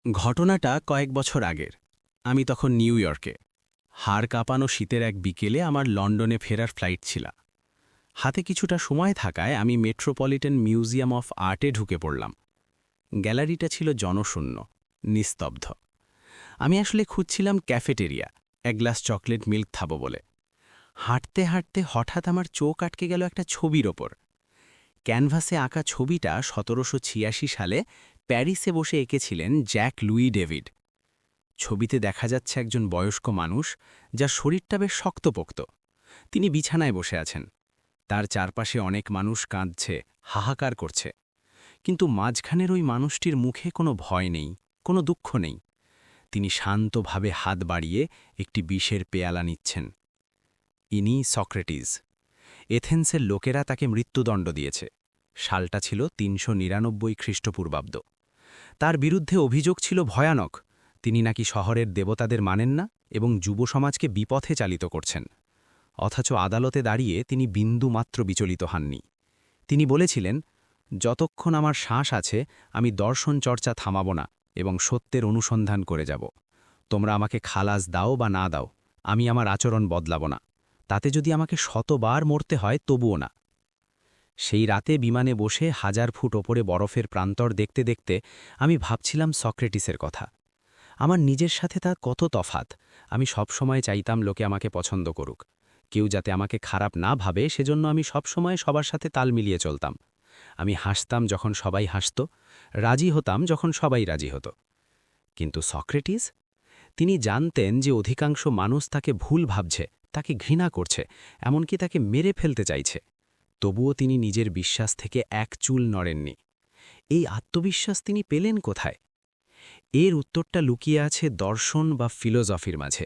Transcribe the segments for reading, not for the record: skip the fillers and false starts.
ঘটনাটা কয়েক বছর আগের। আমি তখন নিউ ইয়র্কে। হাড় কাঁপানো শীতের এক বিকেলে আমার লন্ডনে ফেরার ফ্লাইট ছিল। হাতে কিছুটা সময় থাকায় আমি মেট্রোপলিটন মিউজিয়াম অফ আর্টে ঢুকে পড়লাম। গ্যালারিটা ছিল জনশূন্য, নিস্তব্ধ। আমি আসলে খুঁজছিলাম ক্যাফেটেরিয়া, এক গ্লাস চকলেট মিল্ক খাবো বলে। হাঁটতে হাঁটতে হঠাৎ আমার চোখ আটকে গেল একটা ছবির ওপর। ক্যানভাসে আঁকা ছবিটা ১৭৮৬ সালে প্যারিসে বসে এঁকেছিলেন জ্যাক লুই ডেভিড। ছবিতে দেখা যাচ্ছে একজন বয়স্ক মানুষ, যার শরীরটা বেশ শক্তপোক্ত। তিনি বিছানায় বসে আছেন। তার চারপাশে অনেক মানুষ কাঁদছে, হাহাকার করছে। কিন্তু মাঝখানের ওই মানুষটির মুখে কোনো ভয় নেই, কোনো দুঃখ নেই। তিনি শান্তভাবে হাত বাড়িয়ে একটি বিষের পেয়ালা নিচ্ছেন। ইনি সক্রেটিস। এথেন্সের লোকেরা তাকে মৃত্যুদণ্ড দিয়েছে। সালটা ছিল ৩৯৯ খ্রিস্টপূর্বাব্দ। তার বিরুদ্ধে অভিযোগ ছিল ভয়ানক। তিনি নাকি শহরের দেবতাদের মানেন না এবং যুব সমাজকে বিপথে চালিত করছেন। অথচ আদালতে দাঁড়িয়ে তিনি বিন্দুমাত্র বিচলিত হননি। তিনি বলেছিলেন, যতক্ষণ আমার শ্বাস আছে আমি দর্শন চর্চা থামাব না এবং সত্যের অনুসন্ধান করে যাব। তোমরা আমাকে খালাস দাও বা না দাও, আমি আমার আচরণ বদলাব না। তাতে যদি আমাকে শতবার মরতে হয় তবুও না। সেই রাতে বিমানে বসে ১০০০ ফুট ওপরে বরফের প্রান্তর দেখতে দেখতে আমি ভাবছিলাম সক্রেটিসের কথা। আমার নিজের সাথে তার কত তফাত। আমি সবসময় চাইতাম লোকে আমাকে পছন্দ করুক। কেউ যাতে আমাকে খারাপ না ভাবে সেজন্য আমি সবসময় সবার সাথে তাল মিলিয়ে চলতাম। আমি হাসতাম যখন সবাই হাসত, রাজি হতাম যখন সবাই রাজি হতো। কিন্তু সক্রেটিস, তিনি জানতেন যে অধিকাংশ মানুষ তাকে ভুল ভাবছে, তাকে ঘৃণা করছে, এমনকি তাকে মেরে ফেলতে চাইছে। তবুও তিনি নিজের বিশ্বাস থেকে এক চুল নড়েননি। এই আত্মবিশ্বাস তিনি পেলেন কোথায়? এর উত্তরটা লুকিয়ে আছে দর্শন বা ফিলোজফির মাঝে।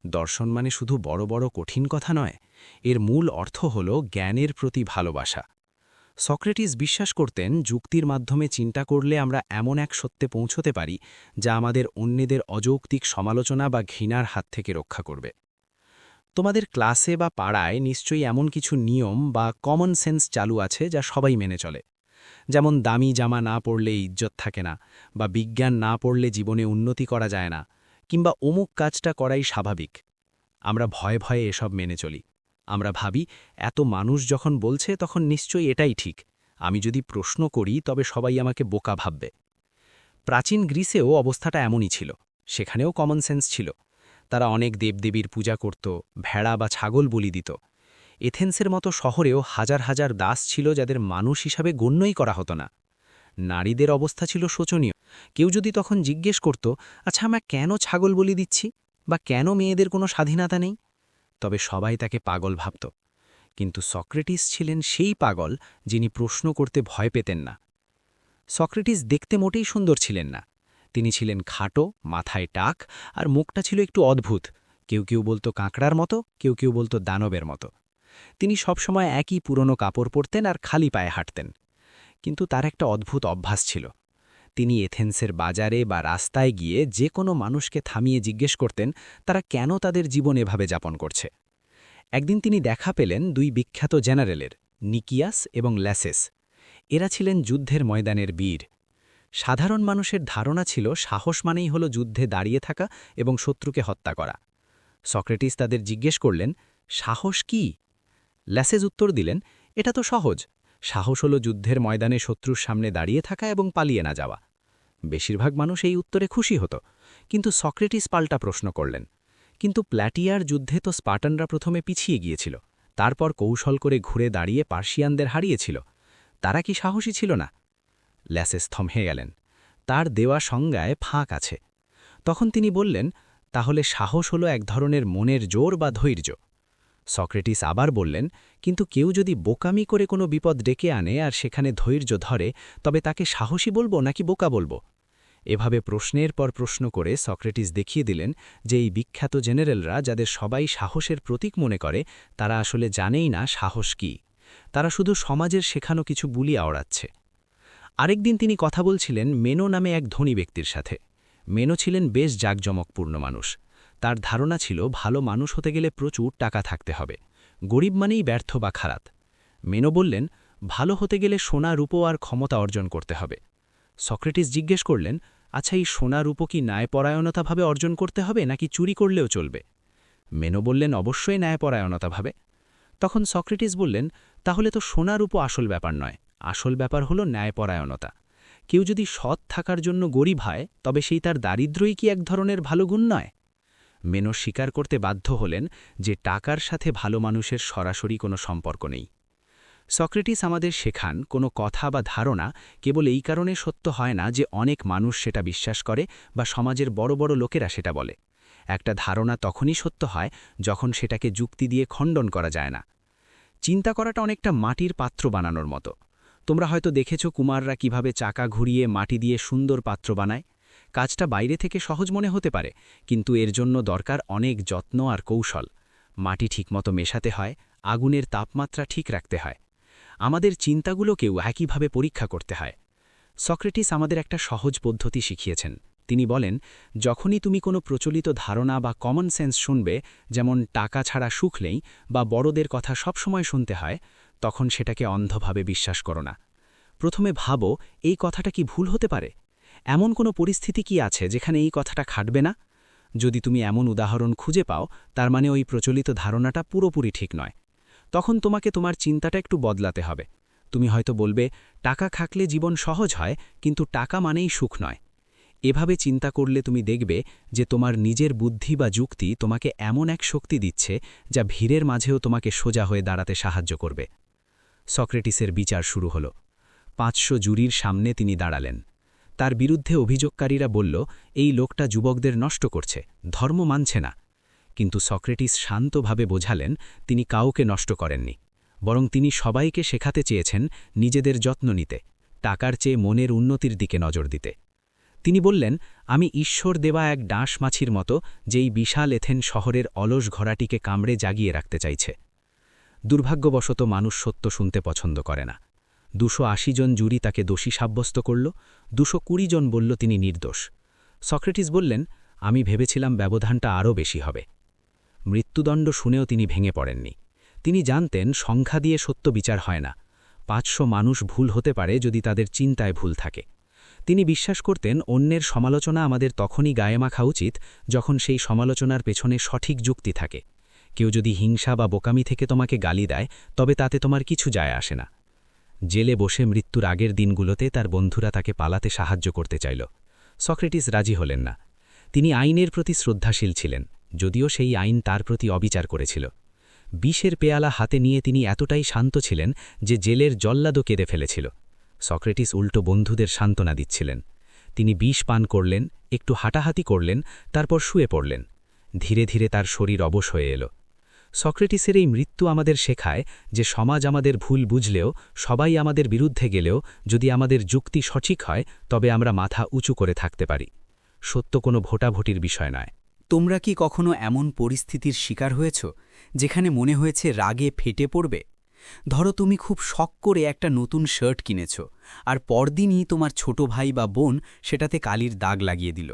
দর্শন মানে শুধু বড় বড় কঠিন কথা নয়, এর মূল অর্থ হল জ্ঞানের প্রতি ভালোবাসা। সক্রেটিস বিশ্বাস করতেন যুক্তির মাধ্যমে চিন্তা করলে আমরা এমন এক সত্যে পৌঁছতে পারি যা আমাদের অন্যদের অযৌক্তিক সমালোচনা বা ঘৃণার হাত থেকে রক্ষা করবে। তোমাদের ক্লাসে বা পাড়ায় নিশ্চয়ই এমন কিছু নিয়ম বা কমন সেন্স চালু আছে যা সবাই মেনে চলে। যেমন দামি জামা না পরলে ইজ্জত থাকে না, বা বিজ্ঞান না পড়লে জীবনে উন্নতি করা যায় না, কিংবা অমুক কাজটা করাই স্বাভাবিক। আমরা ভয়ে ভয়ে এসব মেনে চলি। আমরা ভাবি, এত মানুষ যখন বলছে তখন নিশ্চয়ই এটাই ঠিক। আমি যদি প্রশ্ন করি তবে সবাই আমাকে বোকা ভাববে। প্রাচীন গ্রিসেও অবস্থাটা এমনই ছিল। সেখানেও কমন সেন্স ছিল। তারা অনেক দেবদেবীর পূজা করত, ভেড়া বা ছাগল বলি দিত। এথেন্সের মতো শহরেও হাজার হাজার দাস ছিল যাদের মানুষ হিসাবে গণ্যই করা হতো না। নারীদের অবস্থা ছিল শোচনীয়। কেউ যদি তখন জিজ্ঞেস করত, আচ্ছা আমরা কেন ছাগল বলি দিচ্ছি, বা কেন মেয়েদের কোনো স্বাধীনতা নেই, তবে সবাই তাকে পাগল ভাবত। কিন্তু সক্রেটিস ছিলেন সেই পাগল যিনি প্রশ্ন করতে ভয় পেতেন না। সক্রেটিস দেখতে মোটেই সুন্দর ছিলেন না। তিনি ছিলেন খাটো, মাথায় টাক, আর মুখটা ছিল একটু অদ্ভুত। কেউ কেউ বলতো কাঁকড়ার মতো, কেউ কেউ বলতো দানবের মতো। তিনি সবসময় একই পুরনো কাপড় পরতেন আর খালি পায়ে হাঁটতেন। কিন্তু তার একটা অদ্ভুত অভ্যাস ছিল। তিনি এথেন্সের বাজারে বা রাস্তায় গিয়ে যে কোনো মানুষকে থামিয়ে জিজ্ঞেস করতেন তারা কেন তাদের জীবন এভাবে যাপন করছে। একদিন তিনি দেখা পেলেন দুই বিখ্যাত জেনারেলের, নিকিয়াস এবং ল্যাসেস। এরা ছিলেন যুদ্ধের ময়দানের বীর। সাধারণ মানুষের ধারণা ছিল সাহস মানেই হল যুদ্ধে দাঁড়িয়ে থাকা এবং শত্রুকে হত্যা করা। সক্রেটিস তাদের জিজ্ঞেস করলেন, সাহস কি? ল্যাসেস উত্তর দিলেন, এটা তো সহজ। সাহস হল যুদ্ধের ময়দানে শত্রুর সামনে দাঁড়িয়ে থাকা এবং পালিয়ে না যাওয়া। বেশিরভাগ মানুষ এই উত্তরে খুশি হতো। কিন্তু সক্রেটিস পাল্টা প্রশ্ন করলেন, কিন্তু প্ল্যাটিয়ার যুদ্ধে তো স্পার্টানরা প্রথমে পিছিয়ে গিয়েছিল, তারপর কৌশল করে ঘুরে দাঁড়িয়ে পার্সিয়ানদের হারিয়েছিল। তারা কি সাহসী ছিল না? ল্যাসেস থমকে গেলেন। তার দেওয়া সংজ্ঞায় ফাঁক আছে। তখন তিনি বললেন, তাহলে সাহস হলো এক ধরনের মনের জোর বা ধৈর্য। সক্রেটিস আবার বললেন, কিন্তু কেউ যদি বোকামি করে কোনো বিপদ ডেকে আনে আর সেখানে ধৈর্য ধরে, তবে তাকে সাহসী বলবো নাকি বোকা বলবো? এভাবে প্রশ্নের পর প্রশ্ন করে সক্রেটিস দেখিয়ে দিলেন যে এই বিখ্যাত জেনারেলরা, যাদের সবাই সাহসের প্রতীক মনে করে, তারা আসলে জানেই না সাহস কি। তারা শুধু সমাজের শেখানো কিছু বুলি আওড়াচ্ছে। আরেকদিন তিনি কথা বলছিলেন মেনো নামে এক ধনী ব্যক্তির সাথে। মেনো ছিলেন বেশ জাঁকজমকপূর্ণ মানুষ। তার ধারণা ছিল ভালো মানুষ হতে গেলে প্রচুর টাকা থাকতে হবে। গরিব মানেই ব্যর্থ বা খারাপ। মেনো বললেন, ভালো হতে গেলে সোনা, রূপো আর ক্ষমতা অর্জন করতে হবে। সক্রেটিস জিজ্ঞেস করলেন, আচ্ছা, এই সোনা রূপো কি ন্যায়পরায়ণতাভাবে অর্জন করতে হবে নাকি চুরি করলেও চলবে? মেনো বললেন, অবশ্যই ন্যায়পরায়ণতাভাবে। তখন সক্রেটিস বললেন, তাহলে তো সোনা রূপো আসল ব্যাপার নয়, আসল ব্যাপার হলো ন্যায়পরায়ণতা। কেউ যদি সৎ থাকার জন্য গরিব হয়, তবে সেই তার দারিদ্র্যই কি এক ধরনের ভালো গুণ নয়? মেনো স্বীকার করতে বাধ্য হলেন যে টাকার সাথে ভালো মানুষের সরাসরি কোনো সম্পর্ক নেই। সক্রেটিস আমাদের শেখান, কোনো কথা বা ধারণা কেবল এই কারণে সত্য হয় না যে অনেক মানুষ সেটা বিশ্বাস করে বা সমাজের বড় বড় লোকেরা সেটা বলে। একটা ধারণা তখনই সত্য হয় যখন সেটাকে যুক্তি দিয়ে খণ্ডন করা যায় না। চিন্তা করাটা অনেকটা মাটির পাত্র বানানোর মতো। তোমরা হয়তো দেখেছ কুমাররা কিভাবে চাকা ঘুরিয়ে মাটি দিয়ে সুন্দর পাত্র বানায়। কাজটা বাইরে থেকে সহজ মনে হতে পারে, কিন্তু এর জন্য দরকার অনেক যত্ন আর কৌশল। মাটি ঠিকমতো মেশাতে হয়, আগুনের তাপমাত্রা ঠিক রাখতে হয়। আমাদের চিন্তাগুলোকেও একইভাবে পরীক্ষা করতে হয়। সক্রেটিস আমাদের একটা সহজ পদ্ধতি শিখিয়েছেন। তিনি বলেন, যখনই তুমি কোনো প্রচলিত ধারণা বা কমন সেন্স শুনবে, যেমন টাকা ছাড়া সুখ নেই বা বড়দের কথা সবসময় শুনতে হয়, তখন সেটাকে অন্ধভাবে বিশ্বাস করো না। প্রথমে ভাবো, এই কথাটা কি ভুল হতে পারে? এমন কোনো পরিস্থিতি কি আছে যেখানে এই কথাটা খাটবে না? যদি তুমি এমন উদাহরণ খুঁজে পাও, তার মানে ওই প্রচলিত ধারণাটা পুরোপুরি ঠিক নয়। তখন তোমাকে তোমার চিন্তাটা একটু বদলাতে হবে। তুমি হয়তো বলবে, টাকা থাকলে জীবন সহজ হয়, কিন্তু টাকা মানেই সুখ নয়। এভাবে চিন্তা করলে তুমি দেখবে যে তোমার নিজের বুদ্ধি বা যুক্তি তোমাকে এমন এক শক্তি দিচ্ছে যা ভিড়ের মাঝেও তোমাকে সোজা হয়ে দাঁড়াতে সাহায্য করবে। সক্রেটিসের বিচার শুরু হল। 500 জুরির সামনে তিনি দাঁড়ালেন। তার বিরুদ্ধে অভিযোগকারীরা বলল, এই লোকটা যুবকদের নষ্ট করছে, ধর্ম মানছে না। কিন্তু সক্রেটিস শান্তভাবে বোঝালেন, তিনি কাউকে নষ্ট করেননি, বরং তিনি সবাইকে শেখাতে চেয়েছেন নিজেদের যত্ন নিতে, টাকার চেয়ে মনের উন্নতির দিকে নজর দিতে। তিনি বললেন, আমি ঈশ্বর দেওয়া এক ডাঁশ মাছির মতো, যেই বিশাল এথেন শহরের অলস ঘোড়াটিকে কামড়ে জাগিয়ে রাখতে চাইছে। দুর্ভাগ্যবশত মানুষ সত্য শুনতে পছন্দ করে না। 280 জন জুরি তাকে দোষী সাব্যস্ত করল, 220 জন বলল তিনি নির্দোষ। সক্রেটিস বললেন, আমি ভেবেছিলাম ব্যবধানটা আরও বেশি হবে। মৃত্যুদণ্ড শুনেও তিনি ভেঙে পড়েননি। তিনি জানতেন, সংখ্যা দিয়ে সত্য বিচার হয় না। 500 মানুষ ভুল হতে পারে যদি তাদের চিন্তায় ভুল থাকে। তিনি বিশ্বাস করতেন, অন্যের সমালোচনা আমাদের তখনই গায়ে মাখা উচিত যখন সেই সমালোচনার পেছনে সঠিক যুক্তি থাকে। কেউ যদি হিংসা বা বোকামি থেকে তোমাকে গালি দেয়, তবে তাতে তোমার কিছু যায় আসে না। জেলে বসে মৃত্যুর আগের দিনগুলোতে তার বন্ধুরা তাকে পালাতে সাহায্য করতে চাইল। সক্রেটিস রাজি হলেন না। তিনি আইনের প্রতি শ্রদ্ধাশীল ছিলেন, যদিও সেই আইন তার প্রতি অবিচার করেছিল। বিষের পেয়ালা হাতে নিয়ে তিনি এতটাই শান্ত ছিলেন যে জেলের জল্লাদও কেঁদে ফেলেছিল। সক্রেটিস উল্টো বন্ধুদের সান্ত্বনা দিচ্ছিলেন। তিনি বিষ পান করলেন, একটু হাঁটাহাঁটি করলেন, তারপর শুয়ে পড়লেন। ধীরে ধীরে তার শরীর অবশ হয়ে এল। সক্রেটিসের এই মৃত্যু আমাদের শেখায় যে সমাজ আমাদের ভুল বুঝলেও, সবাই আমাদের বিরুদ্ধে গেলেও, যদি আমাদের যুক্তি সঠিক হয় তবে আমরা মাথা উঁচু করে থাকতে পারি। সত্য কোনো ভোটাভুটির বিষয় নয়। তোমরা কি কখনো এমন পরিস্থিতির শিকার হয়েছ যেখানে মনে হয়েছে রাগে ফেটে পড়বে? ধরো, তুমি খুব শখ করে একটা নতুন শার্ট কিনেছ, আর পরদিনই তোমার ছোট ভাই বা বোন সেটাতে কালির দাগ লাগিয়ে দিল।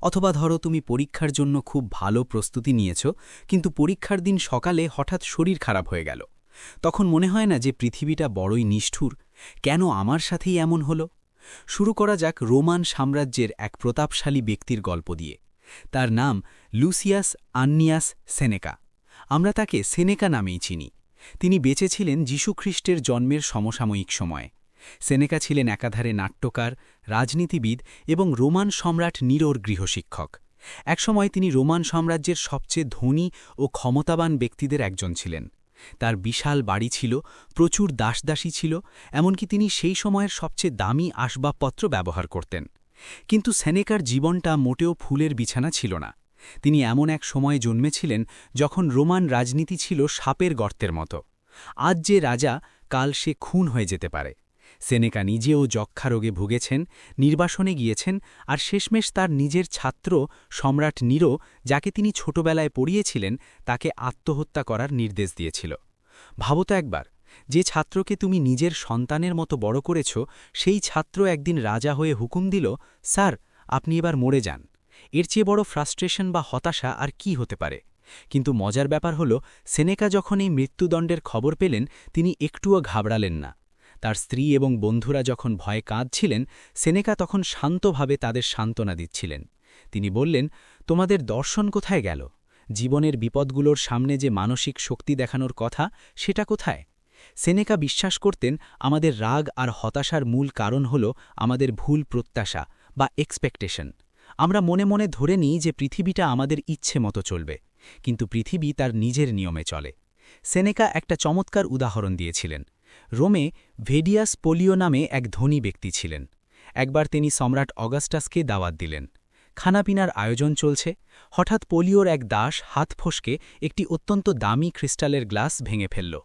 অথবা ধরো, তুমি পরীক্ষার জন্য খুব ভালো প্রস্তুতি নিয়েছ, কিন্তু পরীক্ষার দিন সকালে হঠাৎ শরীর খারাপ হয়ে গেল। তখন মনে হয় না যে পৃথিবীটা বড়ই নিষ্ঠুর? কেন আমার সাথেই এমন হলো? শুরু করা যাক রোমান সাম্রাজ্যের এক প্রতাপশালী ব্যক্তির গল্প দিয়ে। তার নাম লুসিয়াস আন্নিয়াস সেনেকা। আমরা তাকে সেনেকা নামেই চিনি। তিনি বেঁচে ছিলেন যীশুখ্রিস্টের জন্মের সমসাময়িক সময়ে। সেনেকা ছিলেন একাধারে নাট্যকার, রাজনীতিবিদ এবং রোমান সম্রাট নিরোর গৃহশিক্ষক। একসময় তিনি রোমান সাম্রাজ্যের সবচেয়ে ধনী ও ক্ষমতাবান ব্যক্তিদের একজন ছিলেন। তার বিশাল বাড়ি ছিল, প্রচুর দাসদাসী ছিল, এমনকি তিনি সেই সময়ের সবচেয়ে দামি আসবাবপত্র ব্যবহার করতেন। কিন্তু সেনেকার জীবনটা মোটেও ফুলের বিছানা ছিল না। তিনি এমন এক সময়ে জন্মেছিলেন যখন রোমান রাজনীতি ছিল সাপের গর্তের মতো। আজ যে রাজা, কাল সে খুন হয়ে যেতে পারে। সেনেকা নিজেও যক্ষা রোগে ভুগেছেন, নির্বাসনে গিয়েছেন, আর শেষমেশ তার নিজের ছাত্র সম্রাট নিরো, যাকে তিনি ছোটবেলায় পড়িয়েছিলেন, তাকে আত্মহত্যা করার নির্দেশ দিয়েছিল। ভাবো তো একবার, যে ছাত্রকে তুমি নিজের সন্তানের মতো বড় করেছ, সেই ছাত্র একদিন রাজা হয়ে হুকুম দিল, স্যার, আপনি এবার মরে যান। এর চেয়ে বড় ফ্রাস্ট্রেশন বা হতাশা আর কি হতে পারে? কিন্তু মজার ব্যাপার হল, সেনেকা যখন এই মৃত্যুদণ্ডের খবর পেলেন, তিনি একটুও ঘাবড়ালেন না। তার স্ত্রী এবং বন্ধুরা যখন ভয়ে কাঁদছিলেন, সেনেকা তখন শান্তভাবে তাদের সান্ত্বনা দিচ্ছিলেন। তিনি বললেন, তোমাদের দর্শন কোথায় গেল? জীবনের বিপদগুলোর সামনে যে মানসিক শক্তি দেখানোর কথা, সেটা কোথায়? সেনেকা বিশ্বাস করতেন আমাদের রাগ আর হতাশার মূল কারণ হল আমাদের ভুল প্রত্যাশা বা এক্সপেকটেশন। আমরা মনে মনে ধরে নিই যে পৃথিবীটা আমাদের ইচ্ছে মতো চলবে, কিন্তু পৃথিবী তার নিজের নিয়মে চলে। সেনেকা একটা চমৎকার উদাহরণ দিয়েছিলেন। রোমে ভেডিয়াস পোলিও নামে এক ধনী ব্যক্তি ছিলেন। একবার তিনি সম্রাট অগাস্টাসকে দাওয়াত দিলেন। খানাপিনার আয়োজন চলছে, হঠাৎ পোলিওর এক দাস হাত ফসকে একটি অত্যন্ত দামি ক্রিস্টালের গ্লাস ভেঙে ফেলল।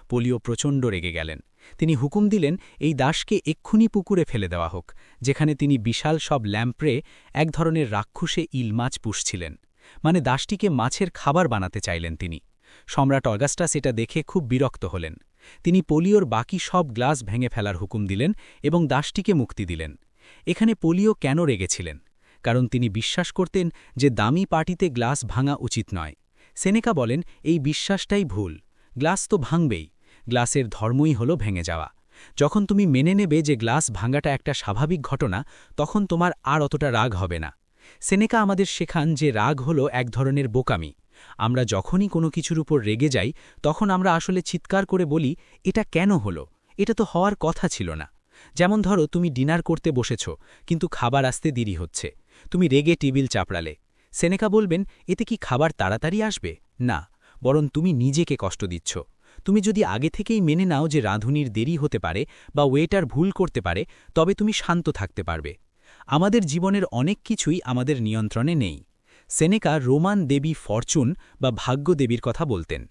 পোলিও প্রচণ্ড রেগে গেলেন। তিনি হুকুম দিলেন এই দাসকে এক্ষুনি পুকুরে ফেলে দেওয়া হোক, যেখানে তিনি বিশাল সব ল্যাম্প্রে এক ধরনের রাক্ষসে ইল মাছ পুষছিলেন। মানে দাসটিকে মাছের খাবার বানাতে চাইলেন তিনি। সম্রাট অগাস্টাস এটা দেখে খুব বিরক্ত হলেন। তিনি পোলিওর বাকি সব গ্লাস ভেঙে ফেলার হুকুম দিলেন এবং দাসটিকে মুক্তি দিলেন। এখানে পোলিও কেন রেগেছিলেন? কারণ তিনি বিশ্বাস করতেন যে দামি পার্টিতে গ্লাস ভাঙা উচিত নয়। সেনেকা বলেন, এই বিশ্বাসটাই ভুল। গ্লাস তো ভাঙবেই। গ্লাসের ধর্মই হল ভেঙে যাওয়া। যখন তুমি মেনে নেবে যে গ্লাস ভাঙাটা একটা স্বাভাবিক ঘটনা, তখন তোমার আর অতটা রাগ হবে না। সেনেকা আমাদের শেখান যে রাগ হল এক ধরনের বোকামি। আমরা যখনই কোনো কিছুর উপর রেগে যাই, তখন আমরা আসলে চিৎকার করে বলি, এটা কেন হলো? এটা তো হওয়ার কথা ছিল না। যেমন ধরো, তুমি ডিনার করতে বসেছ, কিন্তু খাবার আসতে দেরি হচ্ছে। তুমি রেগে টেবিল চাপড়ালে। সেনেকা বলবেন, এতে কি খাবার তাড়াতাড়ি আসবে? না, বরং তুমি নিজেকে কষ্ট দিচ্ছ। তুমি যদি আগে থেকেই মেনে নাও যে রাঁধুনির দেরি হতে পারে বা ওয়েটার ভুল করতে পারে, তবে তুমি শান্ত থাকতে পারবে। আমাদের জীবনের অনেক কিছুই আমাদের নিয়ন্ত্রণে নেই। সেনেকা রোমান দেবী ফরচুন বা ভাগ্যদেবীর কথা বলতেন।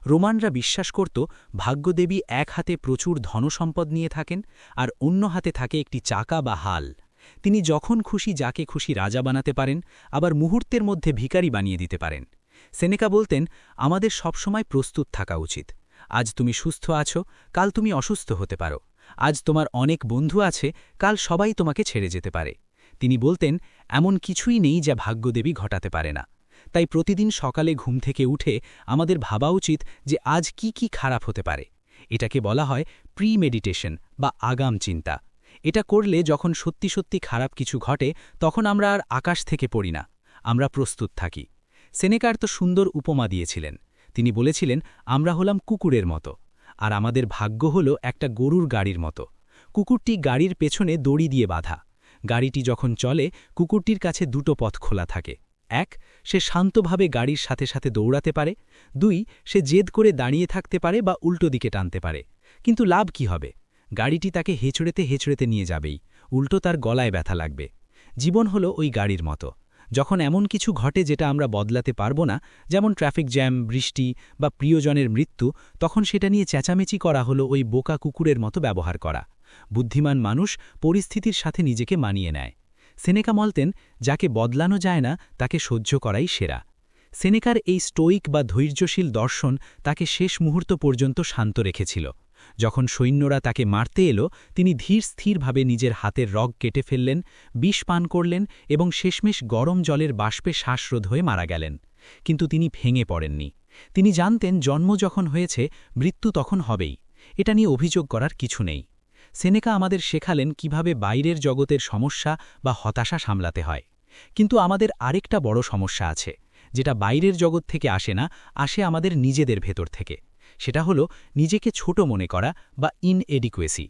রোমানরা বিশ্বাস করত ভাগ্যদেবী এক হাতে প্রচুর ধনসম্পদ নিয়ে থাকেন আর অন্য হাতে থাকে একটি চাকা বা হাল। তিনি যখন খুশি যাকে খুশি রাজা বানাতে পারেন, আবার মুহূর্তের মধ্যে ভিখারি বানিয়ে দিতে পারেন। সেনেকা বলতেন, আমাদের সবসময় প্রস্তুত থাকা উচিত। আজ তুমি সুস্থ আছো, কাল তুমি অসুস্থ হতে পারো। আজ তোমার অনেক বন্ধু আছে, কাল সবাই তোমাকে ছেড়ে যেতে পারে। তিনি বলতেন, এমন কিছুই নেই যা ভাগ্যদেবী ঘটাতে পারে না। তাই প্রতিদিন সকালে ঘুম থেকে উঠে আমাদের ভাবা উচিত যে আজ কি কি খারাপ হতে পারে। এটাকে বলা হয় প্রি-মেডিটেশন বা আগাম চিন্তা। এটা করলে যখন সত্যি সত্যি খারাপ কিছু ঘটে, তখন আমরা আর আকাশ থেকে পড়ি না, আমরা প্রস্তুত থাকি। সেনেকার তো সুন্দর উপমা দিয়েছিলেন। তিনি বলেছিলেন, আমরা হলাম কুকুরের মতো, আর আমাদের ভাগ্য হল একটা গরুর গাড়ির মতো। কুকুরটি গাড়ির পেছনে দড়ি দিয়ে বাঁধা। গাড়িটি যখন চলে, কুকুরটির কাছে দুটো পথ খোলা থাকে। এক, সে শান্তভাবে গাড়ির সাথে সাথে দৌড়াতে পারে। দুই, সে জেদ করে দাঁড়িয়ে থাকতে পারে বা উল্টো দিকে টানতে পারে। কিন্তু লাভ কি হবে? গাড়িটি তাকে হেঁচড়েতে হেঁচড়েতে নিয়ে যাবেই, উল্টো তার গলায় ব্যথা লাগবে। জীবন হলো ওই গাড়ির মতো। যখন এমন কিছু ঘটে যেটা আমরা বদলাতে পারবো না, যেমন ট্রাফিক জ্যাম, বৃষ্টি বা প্রিয়জনের মৃত্যু, তখন সেটা নিয়ে চেঁচামেচি করা হলো ওই বোকা কুকুরের মতো ব্যবহার করা। বুদ্ধিমান মানুষ পরিস্থিতির সাথে নিজেকে মানিয়ে নেয়। সেনেকা বলতেন, যাকে বদলানো যায় না তাকে সহ্য করাই সেরা। সেনেকার এই স্টোইক বা ধৈর্যশীল দর্শন তাকে শেষ মুহূর্ত পর্যন্ত শান্ত রেখেছিল। যখন সৈন্যরা তাকে মারতে এলো, তিনি ধীর স্থিরভাবে নিজের হাতের রগ কেটে ফেললেন, বিষ পান করলেন এবং শেষমেশ গরম জলের বাষ্পে শ্বাসরোধ হয়ে মারা গেলেন। কিন্তু তিনি ভেঙে পড়েননি। তিনি জানতেন জন্ম যখন হয়েছে, মৃত্যু তখন হবেই। এটা নিয়ে অভিযোগ করার কিছু নেই। সেনেকা আমাদের শেখালেন কিভাবে বাইরের জগতের সমস্যা বা হতাশা সামলাতে হয়। কিন্তু আমাদের আরেকটা বড় সমস্যা আছে, যেটা বাইরের জগৎ থেকে আসে না, আসে আমাদের নিজেদের ভেতর থেকে। সেটা হলো নিজেকে ছোট মনে করা বা ইনএডিকুয়েসি।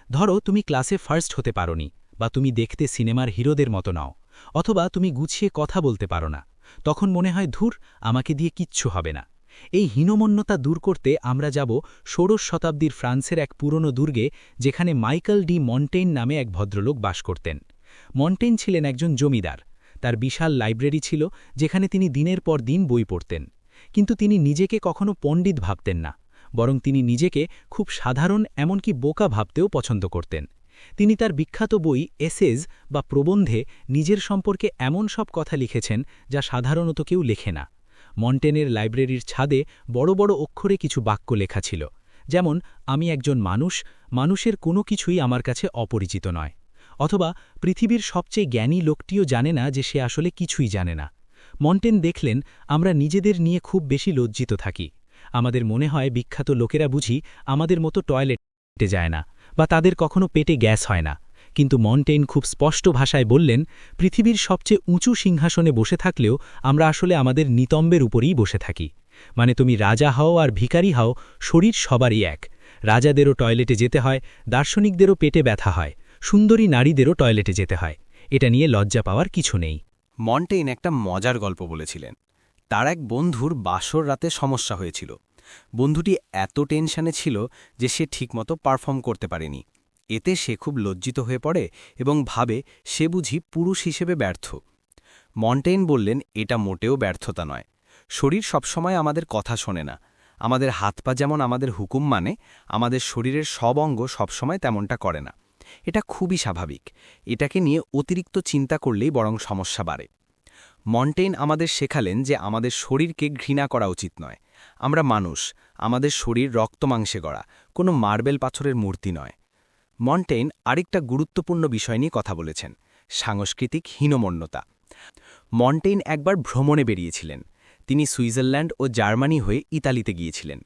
ধরো, তুমি ক্লাসে ফার্স্ট হতে পারোনি, বা তুমি দেখতে সিনেমার হিরোদের মতো নাও, অথবা তুমি গুছিয়ে কথা বলতে পারো না। তখন মনে হয়, ধুর, আমাকে দিয়ে কিচ্ছু হবে না। এই হীনমন্যতা দূর করতে আমরা যাব ১৬শ শতাব্দীর ফ্রান্সের এক পুরনো দুর্গে, যেখানে মাইকেল ডি মন্টেইন নামে এক ভদ্রলোক বাস করতেন। মন্টেইন ছিলেন একজন জমিদার। তার বিশাল লাইব্রেরি ছিল, যেখানে তিনি দিনের পর দিন বই পড়তেন। কিন্তু তিনি নিজেকে কখনো পণ্ডিত ভাবতেন না, বরং তিনি নিজেকে খুব সাধারণ, এমনকি বোকা ভাবতেও পছন্দ করতেন। তিনি তার বিখ্যাত বই এসেজ বা প্রবন্ধে নিজের সম্পর্কে এমন সব কথা লিখেছেন যা সাধারণত কেউ লেখে না। মন্টেনের লাইব্রেরির ছাদে বড় বড় অক্ষরে কিছু বাক্য লেখা ছিল, যেমন, আমি একজন মানুষ, মানুষের কোনো কিছুই আমার কাছে অপরিচিত নয়। অথবা, পৃথিবীর সবচেয়ে জ্ঞানী লোকটিও জানে না যে সে আসলে কিছুই জানে না। মন্টেন দেখলেন, আমরা নিজেদের নিয়ে খুব বেশি লজ্জিত থাকি। আমাদের মনে হয় বিখ্যাত লোকেরা বুঝি আমাদের মতো টয়লেটে যায় না, বা তাদের কখনো পেটে গ্যাস হয় না। কিন্তু মন্টেইন খুব স্পষ্ট ভাষায় বললেন, পৃথিবীর সবচেয়ে উঁচু সিংহাসনে বসে থাকলেও আমরা আসলে আমাদের নিতম্বের উপরেই বসে থাকি। মানে তুমি রাজা হও আর ভিখারি হও, শরীর সবারই এক। রাজাদেরও টয়লেটে যেতে হয়, দার্শনিকদেরও পেটে ব্যথা হয়, সুন্দরী নারীদেরও টয়লেটে যেতে হয়। এটা নিয়ে লজ্জা পাওয়ার কিছু নেই। মন্টেইন একটা মজার গল্প বলেছিলেন। তার এক বন্ধুর বাসর রাতে সমস্যা হয়েছিল। বন্ধুটি এত টেনশনে ছিল যে সে ঠিকমতো পারফর্ম করতে পারেনি। এতে সে খুব লজ্জিত হয়ে পড়ে এবং ভাবে সে বুঝি পুরুষ হিসেবে ব্যর্থ। মন্টেইন বললেন, এটা মোটেও ব্যর্থতা নয়। শরীর সবসময় আমাদের কথা শোনে না। আমাদের হাত পা যেমন আমাদের হুকুম মানে, আমাদের শরীরের সব অঙ্গ সবসময় তেমনটা করে না। এটা খুবই স্বাভাবিক। এটাকে নিয়ে অতিরিক্ত চিন্তা করলেই বরং সমস্যা বাড়ে। মন্টেইন আমাদের শেখালেন যে আমাদের শরীরকে ঘৃণা করা উচিত নয়। আমরা মানুষ, আমাদের শরীর রক্তমাংসে গড়া, কোনো মার্বেল পাথরের মূর্তি নয়। মন্টেইন আরেকটা গুরুত্বপূর্ণ বিষয় নিয়ে কথা বলেছেন, সাংস্কৃতিক হীনমন্যতা। মন্টেইন একবার ভ্রমণে বেরিয়েছিলেন। তিনি সুইজারল্যান্ড ও জার্মানি হয়ে ইতালিতে গিয়েছিলেন।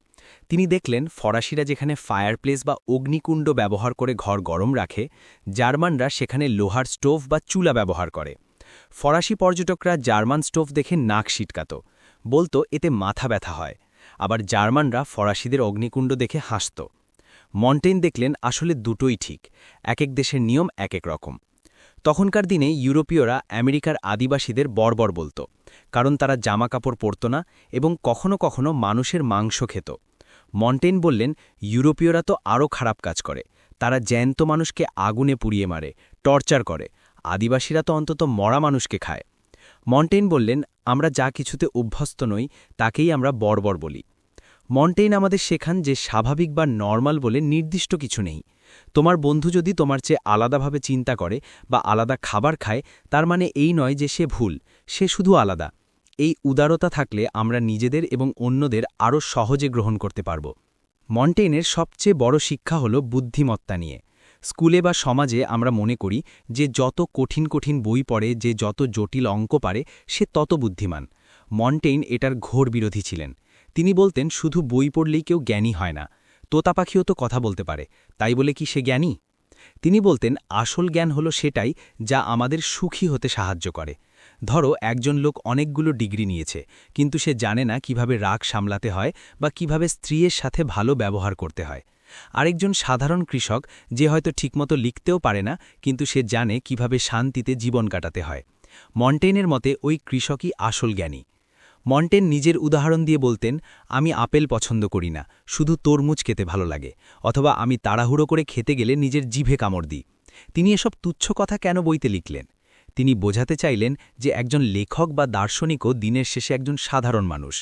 তিনি দেখলেন ফরাসিরা যেখানে ফায়ারপ্লেস বা অগ্নিকুণ্ড ব্যবহার করে ঘর গরম রাখে, জার্মানরা সেখানে লোহার স্টোভ বা চুলা ব্যবহার করে। ফরাসি পর্যটকরা জার্মান স্টোভ দেখে নাক সিটকাত, বলতো এতে মাথা ব্যথা হয়। আবার জার্মানরা ফরাসিদের অগ্নিকুণ্ড দেখে হাসত। মন্টেইন দেখলেন আসলে দুটোই ঠিক, এক এক দেশের নিয়ম এক এক রকম। তখনকার দিনে ইউরোপীয়রা আমেরিকার আদিবাসীদের বর্বর বলত, কারণ তারা জামা কাপড় পরত না এবং কখনো কখনো মানুষের মাংস খেত। মন্টেইন বললেন, ইউরোপীয়রা তো আরও খারাপ কাজ করে। তারা জ্যান্ত মানুষকে আগুনে পুড়িয়ে মারে, টর্চার করে। আদিবাসীরা তো অন্তত মরা মানুষকে খায়। মন্টেইন বললেন, আমরা যা কিছুতে অভ্যস্ত নই তাকেই আমরা বর্বর বলি। মন্টেইন আমাদের শেখান যে স্বাভাবিক বা নরমাল বলে নির্দিষ্ট কিছু নেই। তোমার বন্ধু যদি তোমার চেয়ে আলাদাভাবে চিন্তা করে বা আলাদা খাবার খায়, তার মানে এই নয় যে সে ভুল, সে শুধু আলাদা। এই উদারতা থাকলে আমরা নিজেদের এবং অন্যদের আরও সহজে গ্রহণ করতে পারব। মন্টেইনের সবচেয়ে বড় শিক্ষা হল বুদ্ধিমত্তা নিয়ে। স্কুলে বা সমাজে আমরা মনে করি যে যত কঠিন কঠিন বই পড়ে, যে যত জটিল অঙ্ক পারে, সে তত বুদ্ধিমান। মন্টেইন এটার ঘোর বিরোধী ছিলেন। তিনি বলতেন, শুধু বই পড়লেই কেউ জ্ঞানী হয় না। তোতা পাখিও তো কথা বলতে পারে, তাই বলে কি সে জ্ঞানী? তিনি বলতেন, আসল জ্ঞান হলো সেটাই যা আমাদের সুখী হতে সাহায্য করে। ধরো একজন লোক অনেকগুলো ডিগ্রি নিয়েছে, কিন্তু সে জানে না কিভাবে রাগ সামলাতে হয় বা কিভাবে স্ত্রীর সাথে ভালো ব্যবহার করতে হয়। আরেকজন সাধারণ কৃষক, যে হয়তো ঠিকমতো লিখতেও পারে না, কিন্তু সে জানে কিভাবে শান্তিতে জীবন কাটাতে হয়। মন্টেইনের মতে ওই কৃষকই আসল জ্ঞানী। মন্টেইন নিজের উদাহরণ দিয়ে বলতেন, আমি আপেল পছন্দ করি না, শুধু তরমুজ খেতে ভালো লাগে, অথবা আমি তাড়াহুড়ো করে খেতে গেলে নিজের জিভে কামড় দিই। তিনি এসব তুচ্ছ কথা কেন বইতে লিখলেন? তিনি বোঝাতে চাইলেন যে একজন লেখক বা দার্শনিকও দিনের শেষে একজন সাধারণ মানুষ।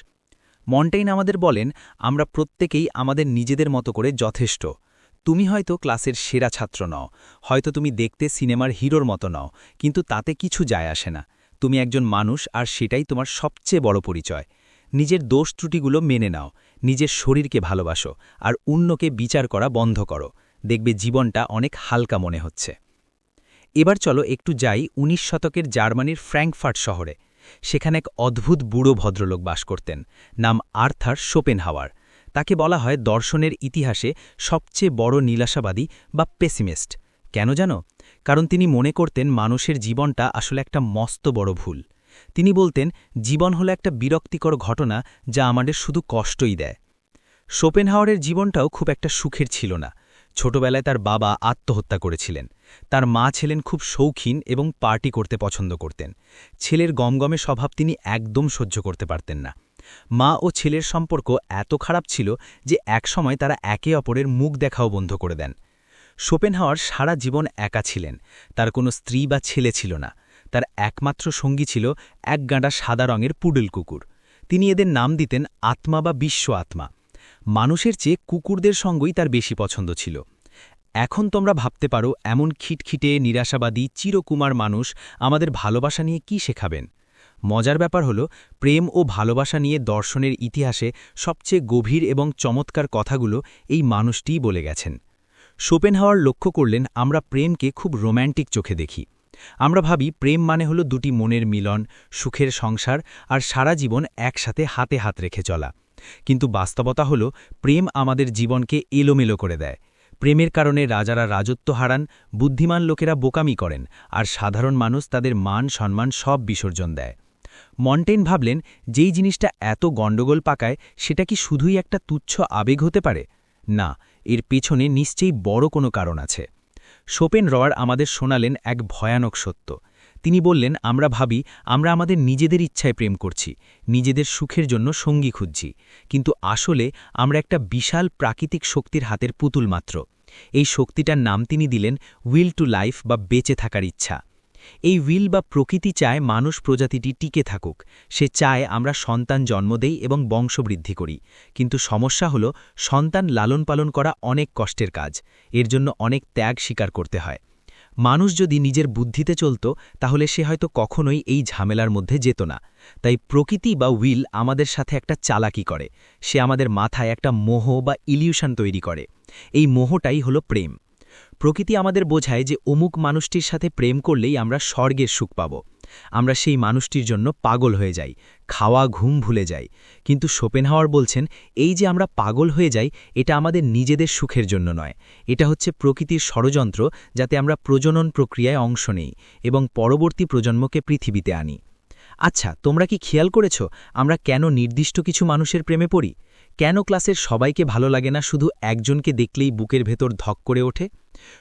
মন্টেইন আমাদের বলেন, আমরা প্রত্যেকেই আমাদের নিজেদের মতো করে যথেষ্ট। তুমি হয়তো ক্লাসের সেরা ছাত্র নও, হয়তো তুমি দেখতে সিনেমার হিরোর মতো নও, কিন্তু তাতে কিছু যায় আসে না। তুমি একজন মানুষ, আর সেটাই তোমার সবচেয়ে বড় পরিচয়। নিজের দোষ ত্রুটিগুলো মেনে নাও, নিজের শরীরকে ভালোবাসো, আর অন্যকে বিচার করা বন্ধ করো। দেখবে জীবনটা অনেক হালকা মনে হচ্ছে। এবার চলো একটু যাই ১৯ শতকের জার্মানির ফ্র্যাঙ্কফার্ট শহরে। সেখানে এক অদ্ভুত বুড়ো ভদ্রলোক বাস করতেন, নাম আর্থার শোপেনহাওয়ার। তাকে বলা হয় দর্শনের ইতিহাসে সবচেয়ে বড় নিরাশাবাদী বা পেসিমিস্ট। কেন জানো? কারণ তিনি মনে করতেন মানুষের জীবনটা আসলে একটা মস্ত বড় ভুল। তিনি বলতেন, জীবন হলো একটা বিরক্তিকর ঘটনা যা আমাদের শুধু কষ্টই দেয়। শোপেনহাওয়ারের জীবনটাও খুব একটা সুখের ছিল না। ছোটবেলায় তার বাবা আত্মহত্যা করেছিলেন। তার মা ছিলেন খুব শৌখিন এবং পার্টি করতে পছন্দ করতেন। ছেলের গমগমে স্বভাব তিনি একদম সহ্য করতে পারতেন না। মা ও ছেলের সম্পর্ক এত খারাপ ছিল যে একসময় তারা একে অপরের মুখ দেখাও বন্ধ করে দেন। শোপেনহাওয়ার সারা জীবন একা ছিলেন। তার কোনো স্ত্রী বা ছেলে ছিল না। তার একমাত্র সঙ্গী ছিল এক গাঁডা সাদা রঙের পুডল কুকুর। তিনি এদের নাম দিতেন আত্মা বা বিশ্ব আত্মা। মানুষের চেয়ে কুকুরদের সঙ্গই তার বেশি পছন্দ ছিল। এখন তোমরা ভাবতে পারো, এমন খিটখিটে নিরাশাবাদী চিরকুমার মানুষ আমাদের ভালোবাসা নিয়ে কি শেখাবেন? মজার ব্যাপার হলো, প্রেম ও ভালোবাসা নিয়ে দর্শনের ইতিহাসে সবচেয়ে গভীর এবং চমৎকার কথাগুলো এই মানুষটিই বলে গেছেন। শোপেনহাওয়ার লক্ষ্য করলেন, আমরা প্রেমকে খুব রোম্যান্টিক চোখে দেখি। আমরা ভাবি প্রেম মানে হলো দুটি মনের মিলন, সুখের সংসার, আর সারা জীবন একসাথে হাতে হাত রেখে চলা। কিন্তু বাস্তবতা হলো, প্রেম আমাদের জীবনকে এলোমেলো করে দেয়। প্রেমের কারণে রাজারা রাজত্ব হারান, বুদ্ধিমান লোকেরা বোকামি করেন, আর সাধারণ মানুষ তাদের মান সম্মান সব বিসর্জন দেয়। মন্টেইন ভাবলেন, যেই জিনিসটা এত গণ্ডগোল পাকায় সেটা কি শুধুই একটা তুচ্ছ আবেগ হতে পারে? না, এর পেছনে নিশ্চয়ই বড় কোনো কারণ আছে। শোপেনহাওয়ার আমাদের শোনালেন এক ভয়ানক সত্য। তিনি বললেন, আমরা ভাবি আমরা আমাদের নিজেদের ইচ্ছায় প্রেম করছি, নিজেদের সুখের জন্য সঙ্গী খুঁজছি, কিন্তু আসলে আমরা একটা বিশাল প্রাকৃতিক শক্তির হাতের পুতুল মাত্র। এই শক্তিটার নাম তিনি দিলেন উইল টু লাইফ বা বেঁচে থাকার ইচ্ছা। এই উইল বা প্রকৃতি চায় মানুষ প্রজাতিটি টিকে থাকুক, সে চায় আমরা সন্তান জন্ম দেই এবং বংশবৃদ্ধি করি। কিন্তু সমস্যা হলো, সন্তান লালন পালন করা অনেক কষ্টের কাজ, এর জন্য অনেক ত্যাগ স্বীকার করতে হয়। মানুষ যদি নিজের বুদ্ধিতে চলত, তাহলে সে হয়তো কখনোই এই ঝামেলার মধ্যে যেত না। তাই প্রকৃতি বা উইল আমাদের সাথে একটা চালাকি করে, সে আমাদের মাথায় একটা মোহ বা ইলিউশন তৈরি করে। এই মোহটাই হলো প্রেম। প্রকৃতি আমাদের বোঝায় যে অমুক মানুষটির সাথে প্রেম করলেই আমরা স্বর্গের সুখ পাব। আমরা সেই মানুষটির জন্য পাগল হয়ে যাই, খাওয়া ঘুম ভুলে যাই। কিন্তু শোপেনহাওয়ার বলছেন, এই যে আমরা পাগল হয়ে যাই, এটা আমাদের নিজেদের সুখের জন্য নয়, এটা হচ্ছে প্রকৃতির ষড়যন্ত্র, যাতে আমরা প্রজনন প্রক্রিয়ায় অংশ নেই এবং পরবর্তী প্রজন্মকে পৃথিবীতে আনি। আচ্ছা, তোমরা কি খেয়াল করেছ আমরা কেন নির্দিষ্ট কিছু মানুষের প্রেমে পড়ি? কেন ক্লাসের সবাইকে ভালো লাগে না, শুধু একজনকে দেখলেই বুকের ভেতর ধক করে ওঠে?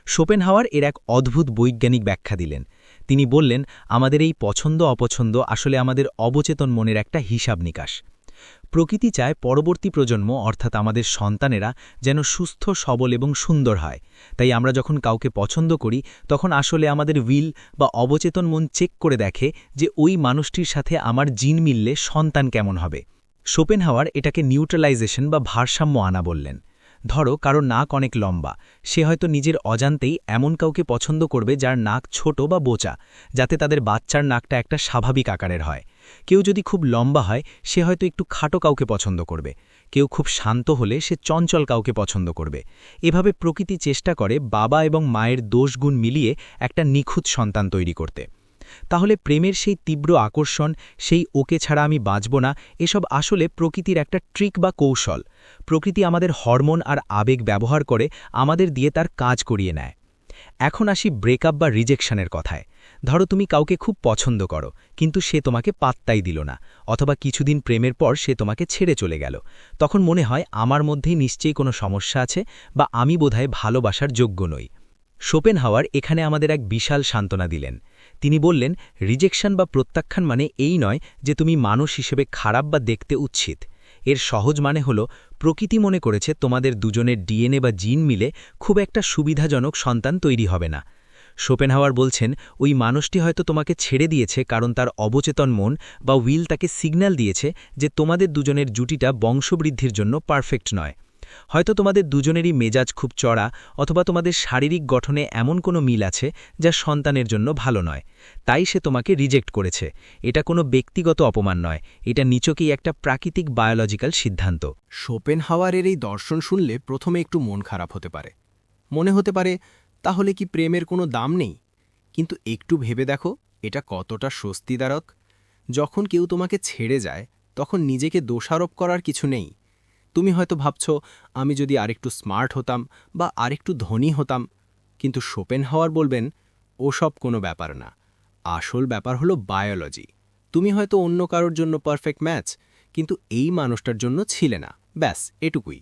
শোপেনহাওয়ার এর এক অদ্ভুত বৈজ্ঞানিক ব্যাখ্যা দিলেন। তিনি বললেন, আমাদের এই পছন্দ অপছন্দ আসলে আমাদের অবচেতন মনের একটা হিসাব নিকাশ। প্রকৃতি চায় পরবর্তী প্রজন্ম, অর্থাৎ আমাদের সন্তানেরা, যেন সুস্থ সবল এবং সুন্দর হয়। তাই আমরা যখন কাউকে পছন্দ করি, তখন আসলে আমাদের উইল বা অবচেতন মন চেক করে দেখে যে ওই মানুষটির সাথে আমার জিন মিললে সন্তান কেমন হবে। শোপেনহাওয়ার এটাকে নিউট্রালাইজেশন বা ভারসাম্য আনা বললেন। ধরো কারো নাক অনেক লম্বা, সে হয়তো নিজের অজান্তেই এমন কাউকে পছন্দ করবে যার নাক ছোট বা বোচা, যাতে তাদের বাচ্চার নাকটা একটা স্বাভাবিক আকারের হয়। কেউ যদি খুব লম্বা হয়, সে হয়তো একটু খাটো কাউকে পছন্দ করবে। কেউ খুব শান্ত হলে সে চঞ্চল কাউকে পছন্দ করবে। এভাবে প্রকৃতি চেষ্টা করে বাবা এবং মায়ের দোষগুণ মিলিয়ে একটা নিখুঁত সন্তান তৈরি করতে। তাহলে প্রেমের সেই তীব্র আকর্ষণ, সেই ওকে ছাড়া আমি বাঁচব না, এসব আসলে প্রকৃতির একটা ট্রিক বা কৌশল। প্রকৃতি আমাদের হরমোন আর আবেগ ব্যবহার করে আমাদের দিয়ে তার কাজ করিয়ে নেয়। এখন আসি ব্রেকআপ বা রিজেকশনের কথায়। ধরো তুমি কাউকে খুব পছন্দ করো, কিন্তু সে তোমাকে পাত্তাই দিল না, অথবা কিছুদিন প্রেমের পর সে তোমাকে ছেড়ে চলে গেল। তখন মনে হয় আমার মধ্যেই নিশ্চয়ই কোনো সমস্যা আছে, বা আমি বোধহয় ভালোবাসার যোগ্য নই। শোপেনহাওয়ার এখানে আমাদের এক বিশাল সান্ত্বনা দিলেন। তিনি বললেন, রিজেকশন বা প্রত্যাখ্যান মানে এই নয় যে তুমি মানুষ হিসেবে খারাপ বা দেখতে উচ্ছিত। এর সহজ মানে হল, প্রকৃতি মনে করেছে তোমাদের দুজনের ডিএনএ বা জিন মিলে খুব একটা সুবিধাজনক সন্তান তৈরি হবে না। শোপেনহাওয়ার বলছেন, ওই মানুষটি হয়তো তোমাকে ছেড়ে দিয়েছে কারণ তার অবচেতন মন বা উইল তাকে সিগন্যাল দিয়েছে যে তোমাদের দুজনের জুটিটা বংশবৃদ্ধির জন্য পারফেক্ট নয়। হয়তো তোমাদের দুজনেরই মেজাজ খুব চড়া, অথবা তোমাদের শারীরিক গঠনে এমন কোনো মিল আছে যা সন্তানের জন্য ভালো নয়। তাই সে তোমাকে রিজেক্ট করেছে। এটা কোনো ব্যক্তিগত অপমান নয়, এটা নিচকেই একটা প্রাকৃতিক বায়োলজিক্যাল সিদ্ধান্ত। শোপেনহাওয়ারের এই দর্শন শুনলে প্রথমে একটু মন খারাপ হতে পারে, মনে হতে পারে তাহলে কি প্রেমের কোনো দাম নেই? কিন্তু একটু ভেবে দেখো এটা কতটা স্বস্তিদায়ক। যখন কেউ তোমাকে ছেড়ে যায়, তখন নিজেকে দোষারোপ করার কিছু নেই। তুমি হয়তো ভাবছ, আমি যদি আরেকটু স্মার্ট হতাম বা আরেকটু ধনী হতাম। কিন্তু শোপেনহাওয়ার বলবেন, ওসব কোনো ব্যাপার না। আসল ব্যাপার হলো বায়োলজি। তুমি হয়তো অন্য কারোর জন্য পারফেক্ট ম্যাচ, কিন্তু এই মানুষটার জন্য ছিলে না, ব্যাস এটুকুই।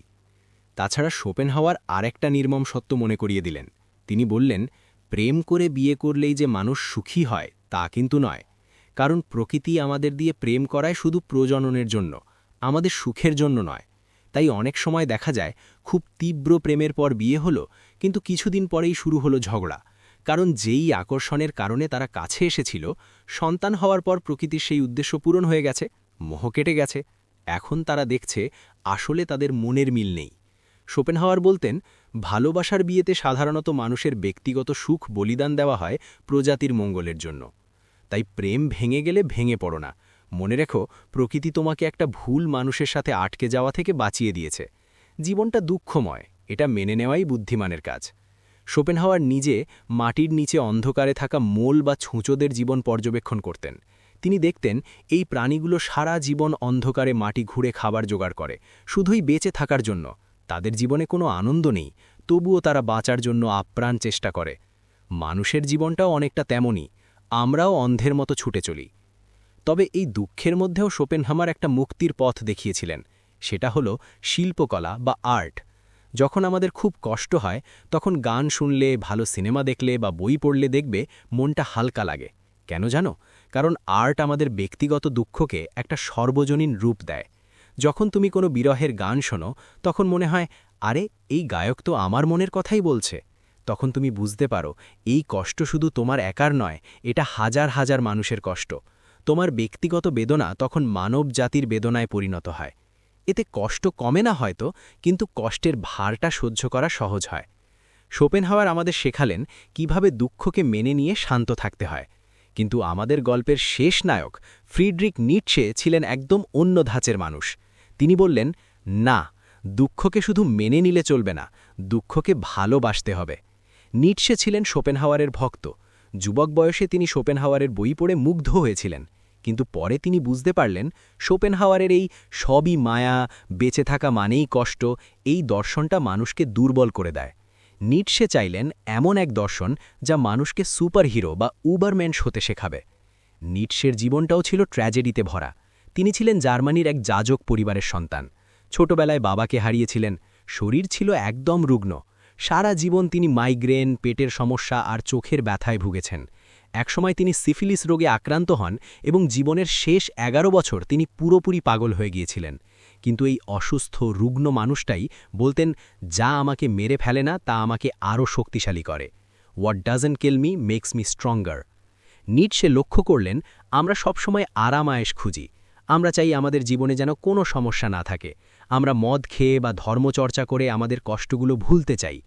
তাছাড়া শোপেনহাওয়ার আরেকটা নির্মম সত্য মনে করিয়ে দিলেন। তিনি বললেন, প্রেম করে বিয়ে করলেই যে মানুষ সুখী হয় তা কিন্তু নয়। কারণ প্রকৃতি আমাদের দিয়ে প্রেম করায় শুধু প্রজননের জন্য, আমাদের সুখের জন্য নয়। তাই অনেক সময় দেখা যায় খুব তীব্র প্রেমের পর বিয়ে হলো, কিন্তু কিছুদিন পরেই শুরু হলো ঝগড়া। কারণ যেই আকর্ষণের কারণে তারা কাছে এসেছিল, সন্তান হওয়ার পর প্রকৃতির সেই উদ্দেশ্য পূরণ হয়ে গেছে, মোহ কেটে গেছে। এখন তারা দেখছে আসলে তাদের মনের মিল নেই। শোপেনহাওয়ার বলতেন, ভালোবাসার বিয়েতে সাধারণত মানুষের ব্যক্তিগত সুখ বলিদান দেওয়া হয় প্রজাতির মঙ্গলের জন্য। তাই প্রেম ভেঙে গেলে ভেঙে পড়ো না। মনে রেখো, প্রকৃতি তোমাকে একটা ভুল মানুষের সাথে আটকে যাওয়া থেকে বাঁচিয়ে দিয়েছে। জীবনটা দুঃখময়, এটা মেনে নেওয়াই বুদ্ধিমানের কাজ। শোপেনহাওয়ার নিজে মাটির নিচে অন্ধকারে থাকা মোল বা ছুঁচোদের জীবন পর্যবেক্ষণ করতেন। তিনি দেখতেন এই প্রাণীগুলো সারা জীবন অন্ধকারে মাটি ঘুরে খাবার জোগাড় করে, শুধুই বেঁচে থাকার জন্য। তাদের জীবনে কোনো আনন্দ নেই, তবুও তারা বাঁচার জন্য আপ্রাণ চেষ্টা করে। মানুষের জীবনটাও অনেকটা তেমনই, আমরাও অন্ধের মতো ছুটে চলি। তবে এই দুঃখের মধ্যেও শোপেনহামার একটা মুক্তির পথ দেখিয়েছিলেন, সেটা হলো শিল্পকলা বা আর্ট। যখন আমাদের খুব কষ্ট হয় তখন গান শুনলে, ভালো সিনেমা দেখলে বা বই পড়লে দেখবে মনটা হালকা লাগে। কেন জানো? কারণ আর্ট আমাদের ব্যক্তিগত দুঃখকে একটা সর্বজনীন রূপ দেয়। যখন তুমি কোনো বিরহের গান শোনো তখন মনে হয়, আরে এই গায়ক তো আমার মনের কথাই বলছে। তখন তুমি বুঝতে পারো এই কষ্ট শুধু তোমার একার নয়, এটা হাজার হাজার মানুষের কষ্ট। তোমার ব্যক্তিগত বেদনা তখন মানব জাতির বেদনায় পরিণত হয়। এতে কষ্ট কমে না হয়তো, কিন্তু কষ্টের ভারটা সহ্য করা সহজ হয়। শোপেনহাওয়ার আমাদের শেখালেন কিভাবে দুঃখকে মেনে নিয়ে শান্ত থাকতে হয়। কিন্তু আমাদের গল্পের শেষ নায়ক ফ্রিডরিখ নিটশে ছিলেন একদম অন্য ধাঁচের মানুষ। তিনি বললেন, না, দুঃখকে শুধু মেনে নিলে চলবে না, দুঃখকে ভালোবাসতে হবে। নিটশে ছিলেন শোপেনহাওয়ারের ভক্ত। যুবক বয়সে তিনি শোপেনহাওয়ারের বই পড়ে মুগ্ধ হয়েছিলেন, কিন্তু পরে তিনি বুঝতে পারলেন শোপেনহাওয়ারের এই সবই মায়া, বেঁচে থাকা মানেই কষ্ট, এই দর্শনটা মানুষকে দুর্বল করে দেয়। নিটশে চাইলেন এমন এক দর্শন যা মানুষকে সুপারহিরো বা উবারম্যান হতে শেখাবে। নিটশের জীবনটাও ছিল ট্র্যাজেডিতে ভরা। তিনি ছিলেন জার্মানির এক যাজক পরিবারের সন্তান। ছোটবেলায় বাবাকে হারিয়েছিলেন, শরীর ছিল একদম রুগ্ন। সারা জীবন তিনি মাইগ্রেন, পেটের সমস্যা আর চোখের ব্যথায় ভুগেছেন। একসময় তিনি সিফিলিস রোগে আক্রান্ত হন এবং জীবনের শেষ 11 বছর তিনি পুরোপুরি পাগল হয়ে গিয়েছিলেন। কিন্তু এই অসুস্থ, রুগ্ন মানুষটাই বলতেন, যা আমাকে মেরে ফেলে না তা আমাকে আরও শক্তিশালী করে। What doesn't kill me makes me stronger. Nietzsche লক্ষ্য করলেন, আমরা সবসময় আরাম-আয়েশ খুঁজি। আমরা চাই আমাদের জীবনে যেন কোনো সমস্যা না থাকে। আমরা মদ খেয়ে বা ধর্মচর্চা করে আমাদের কষ্টগুলো ভুলতে চাই।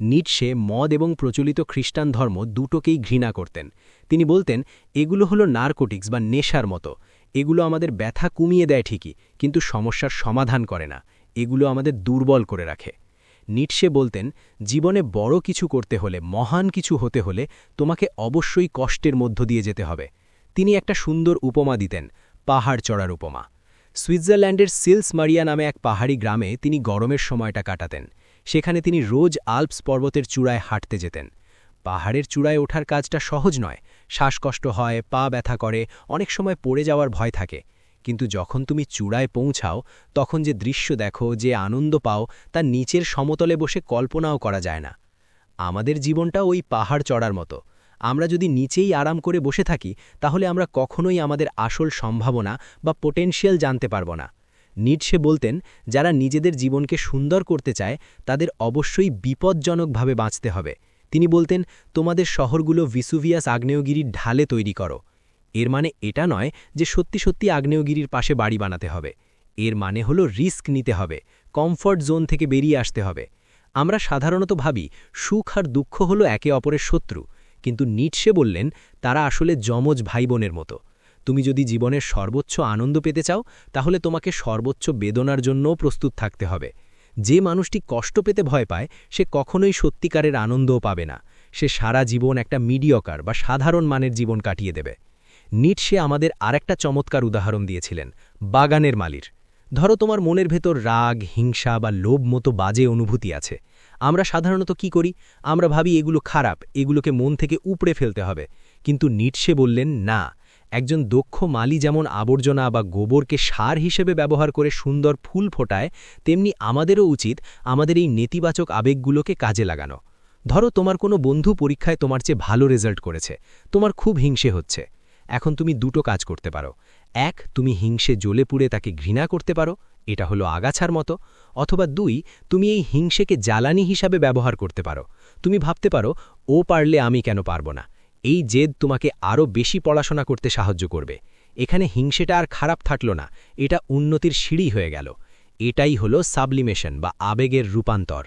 নিটশে মদ এবং প্রচলিত খ্রিস্টান ধর্ম দুটোকেই ঘৃণা করতেন। তিনি বলতেন, এগুলো হলো নার্কোটিক্স বা নেশার মতো। এগুলো আমাদের ব্যথা কমিয়ে দেয় ঠিকই, কিন্তু সমস্যার সমাধান করে না। এগুলো আমাদের দুর্বল করে রাখে। নিটশে বলতেন, জীবনে বড় কিছু করতে হলে, মহান কিছু হতে হলে তোমাকে অবশ্যই কষ্টের মধ্য দিয়ে যেতে হবে। তিনি একটা সুন্দর উপমা দিতেন, পাহাড় চড়ার উপমা। সুইজারল্যান্ডের সিলস মারিয়া নামে এক পাহাড়ি গ্রামে তিনি গরমের সময়টা কাটাতেন। সেখানে তিনি রোজ আল্পস পর্বতের চূড়ায় হাঁটতে যেতেন। পাহাড়ের চূড়ায় ওঠার কাজটা সহজ নয়, শ্বাসকষ্ট হয়, পা ব্যথা করে, অনেক সময় পড়ে যাওয়ার ভয় থাকে। কিন্তু যখন তুমি চূড়ায় পৌঁছাও তখন যে দৃশ্য দেখো, যে আনন্দ পাও, তা নিচের সমতলে বসে কল্পনাও করা যায় না। আমাদের জীবনটা ওই পাহাড় চড়ার মতো। আমরা যদি নিচেই আরাম করে বসে থাকি তাহলে আমরা কখনোই আমাদের আসল সম্ভাবনা বা পোটেনশিয়াল জানতে পারব না। নিটশে বলতেন, যারা নিজেদের জীবনকে সুন্দর করতে চায় তাদের অবশ্যই বিপজ্জনকভাবে বাঁচতে হবে। তিনি বলতেন, তোমাদের শহরগুলো ভিসুভিয়াস আগ্নেয়গিরির ঢালে তৈরি করো। এর মানে এটা নয় যে সত্যি সত্যি আগ্নেয়গিরির পাশে বাড়ি বানাতে হবে। এর মানে হলো রিস্ক নিতে হবে, কমফর্ট জোন থেকে বেরিয়ে আসতে হবে। আমরা সাধারণত ভাবি সুখ আর দুঃখ হলো একে অপরের শত্রু, কিন্তু নিটশে বললেন তারা আসলে যমজ ভাইবোনের মতো। তুমি যদি জীবনের সর্বোচ্চ আনন্দ পেতে চাও তাহলে তোমাকে সর্বোচ্চ বেদনার জন্যও প্রস্তুত থাকতে হবে। যে মানুষটি কষ্ট পেতে ভয় পায় সে কখনোই সত্যিকারের আনন্দও পাবে না। সে সারা জীবন একটা মিডিয়কার বা সাধারণ মানের জীবন কাটিয়ে দেবে। নিটশে আমাদের আরেকটা চমৎকার উদাহরণ দিয়েছিলেন, বাগানের মালির। ধরো তোমার মনের ভেতর রাগ, হিংসা বা লোভ মতো বাজে অনুভূতি আছে। আমরা সাধারণত কি করি? আমরা ভাবি এগুলো খারাপ, এগুলোকে মন থেকে উপড়ে ফেলতে হবে। কিন্তু নিটশে বললেন, না, একজন দক্ষ মালি যেমন আবর্জনা বা গোবরকে সার হিসেবে ব্যবহার করে সুন্দর ফুল ফোটায়, তেমনি আমাদেরও উচিত আমাদের এই নেতিবাচক আবেগগুলোকে কাজে লাগানো। ধরো তোমার কোনো বন্ধু পরীক্ষায় তোমার চেয়ে ভালো রেজাল্ট করেছে, তোমার খুব হিংসে হচ্ছে। এখন তুমি দুটো কাজ করতে পারো। এক, তুমি হিংসে জ্বলে পুড়ে তাকে ঘৃণা করতে পারো, এটা হলো আগাছার মতো। অথবা দুই, তুমি এই হিংসেকে জ্বালানি হিসাবে ব্যবহার করতে পারো। তুমি ভাবতে পারো, ও পারলে আমি কেন পারব না। এই জেদ তোমাকে আরও বেশি পড়াশোনা করতে সাহায্য করবে। এখানে হিংসেটা আর খারাপ থাকলো না, এটা উন্নতির সিঁড়ি হয়ে গেল। এটাই হলো সাবলিমেশন বা আবেগের রূপান্তর।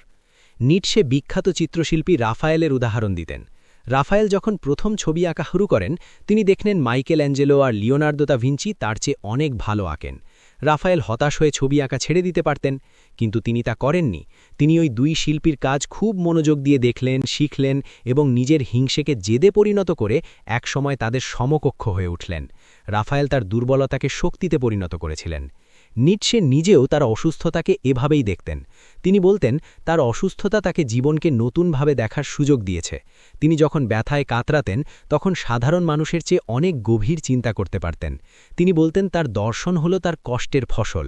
নিটশে বিখ্যাত চিত্রশিল্পী রাফায়েলের উদাহরণ দিতেন। রাফায়েল যখন প্রথম ছবি আঁকা শুরু করেন তিনি দেখলেন মাইকেল অ্যাঞ্জেলো আর লিওনার্দো দা ভিঞ্চি তার চেয়ে অনেক ভালো আঁকেন। রাফায়েল হতাশ হয়ে ছবি আঁকা ছেড়ে দিতে পারতেন, কিন্তু তিনি তা করেননি। তিনি ওই দুই শিল্পীর কাজ খুব মনোযোগ দিয়ে দেখলেন, শিখলেন এবং নিজের হিংসেকে জেদে পরিণত করে একসময় তাদের সমকক্ষ হয়ে উঠলেন। রাফায়েল তার দুর্বলতাকে শক্তিতে পরিণত করেছিলেন। নিটশে নিজেও তার অসুস্থতাকে এভাবেই দেখতেন। তিনি বলতেন তার অসুস্থতা তাকে জীবনকে নতুনভাবে দেখার সুযোগ দিয়েছে। তিনি যখন ব্যথায় কাতরাতেন তখন সাধারণ মানুষের চেয়ে অনেক গভীর চিন্তা করতে পারতেন। তিনি বলতেন তার দর্শন হল তার কষ্টের ফসল।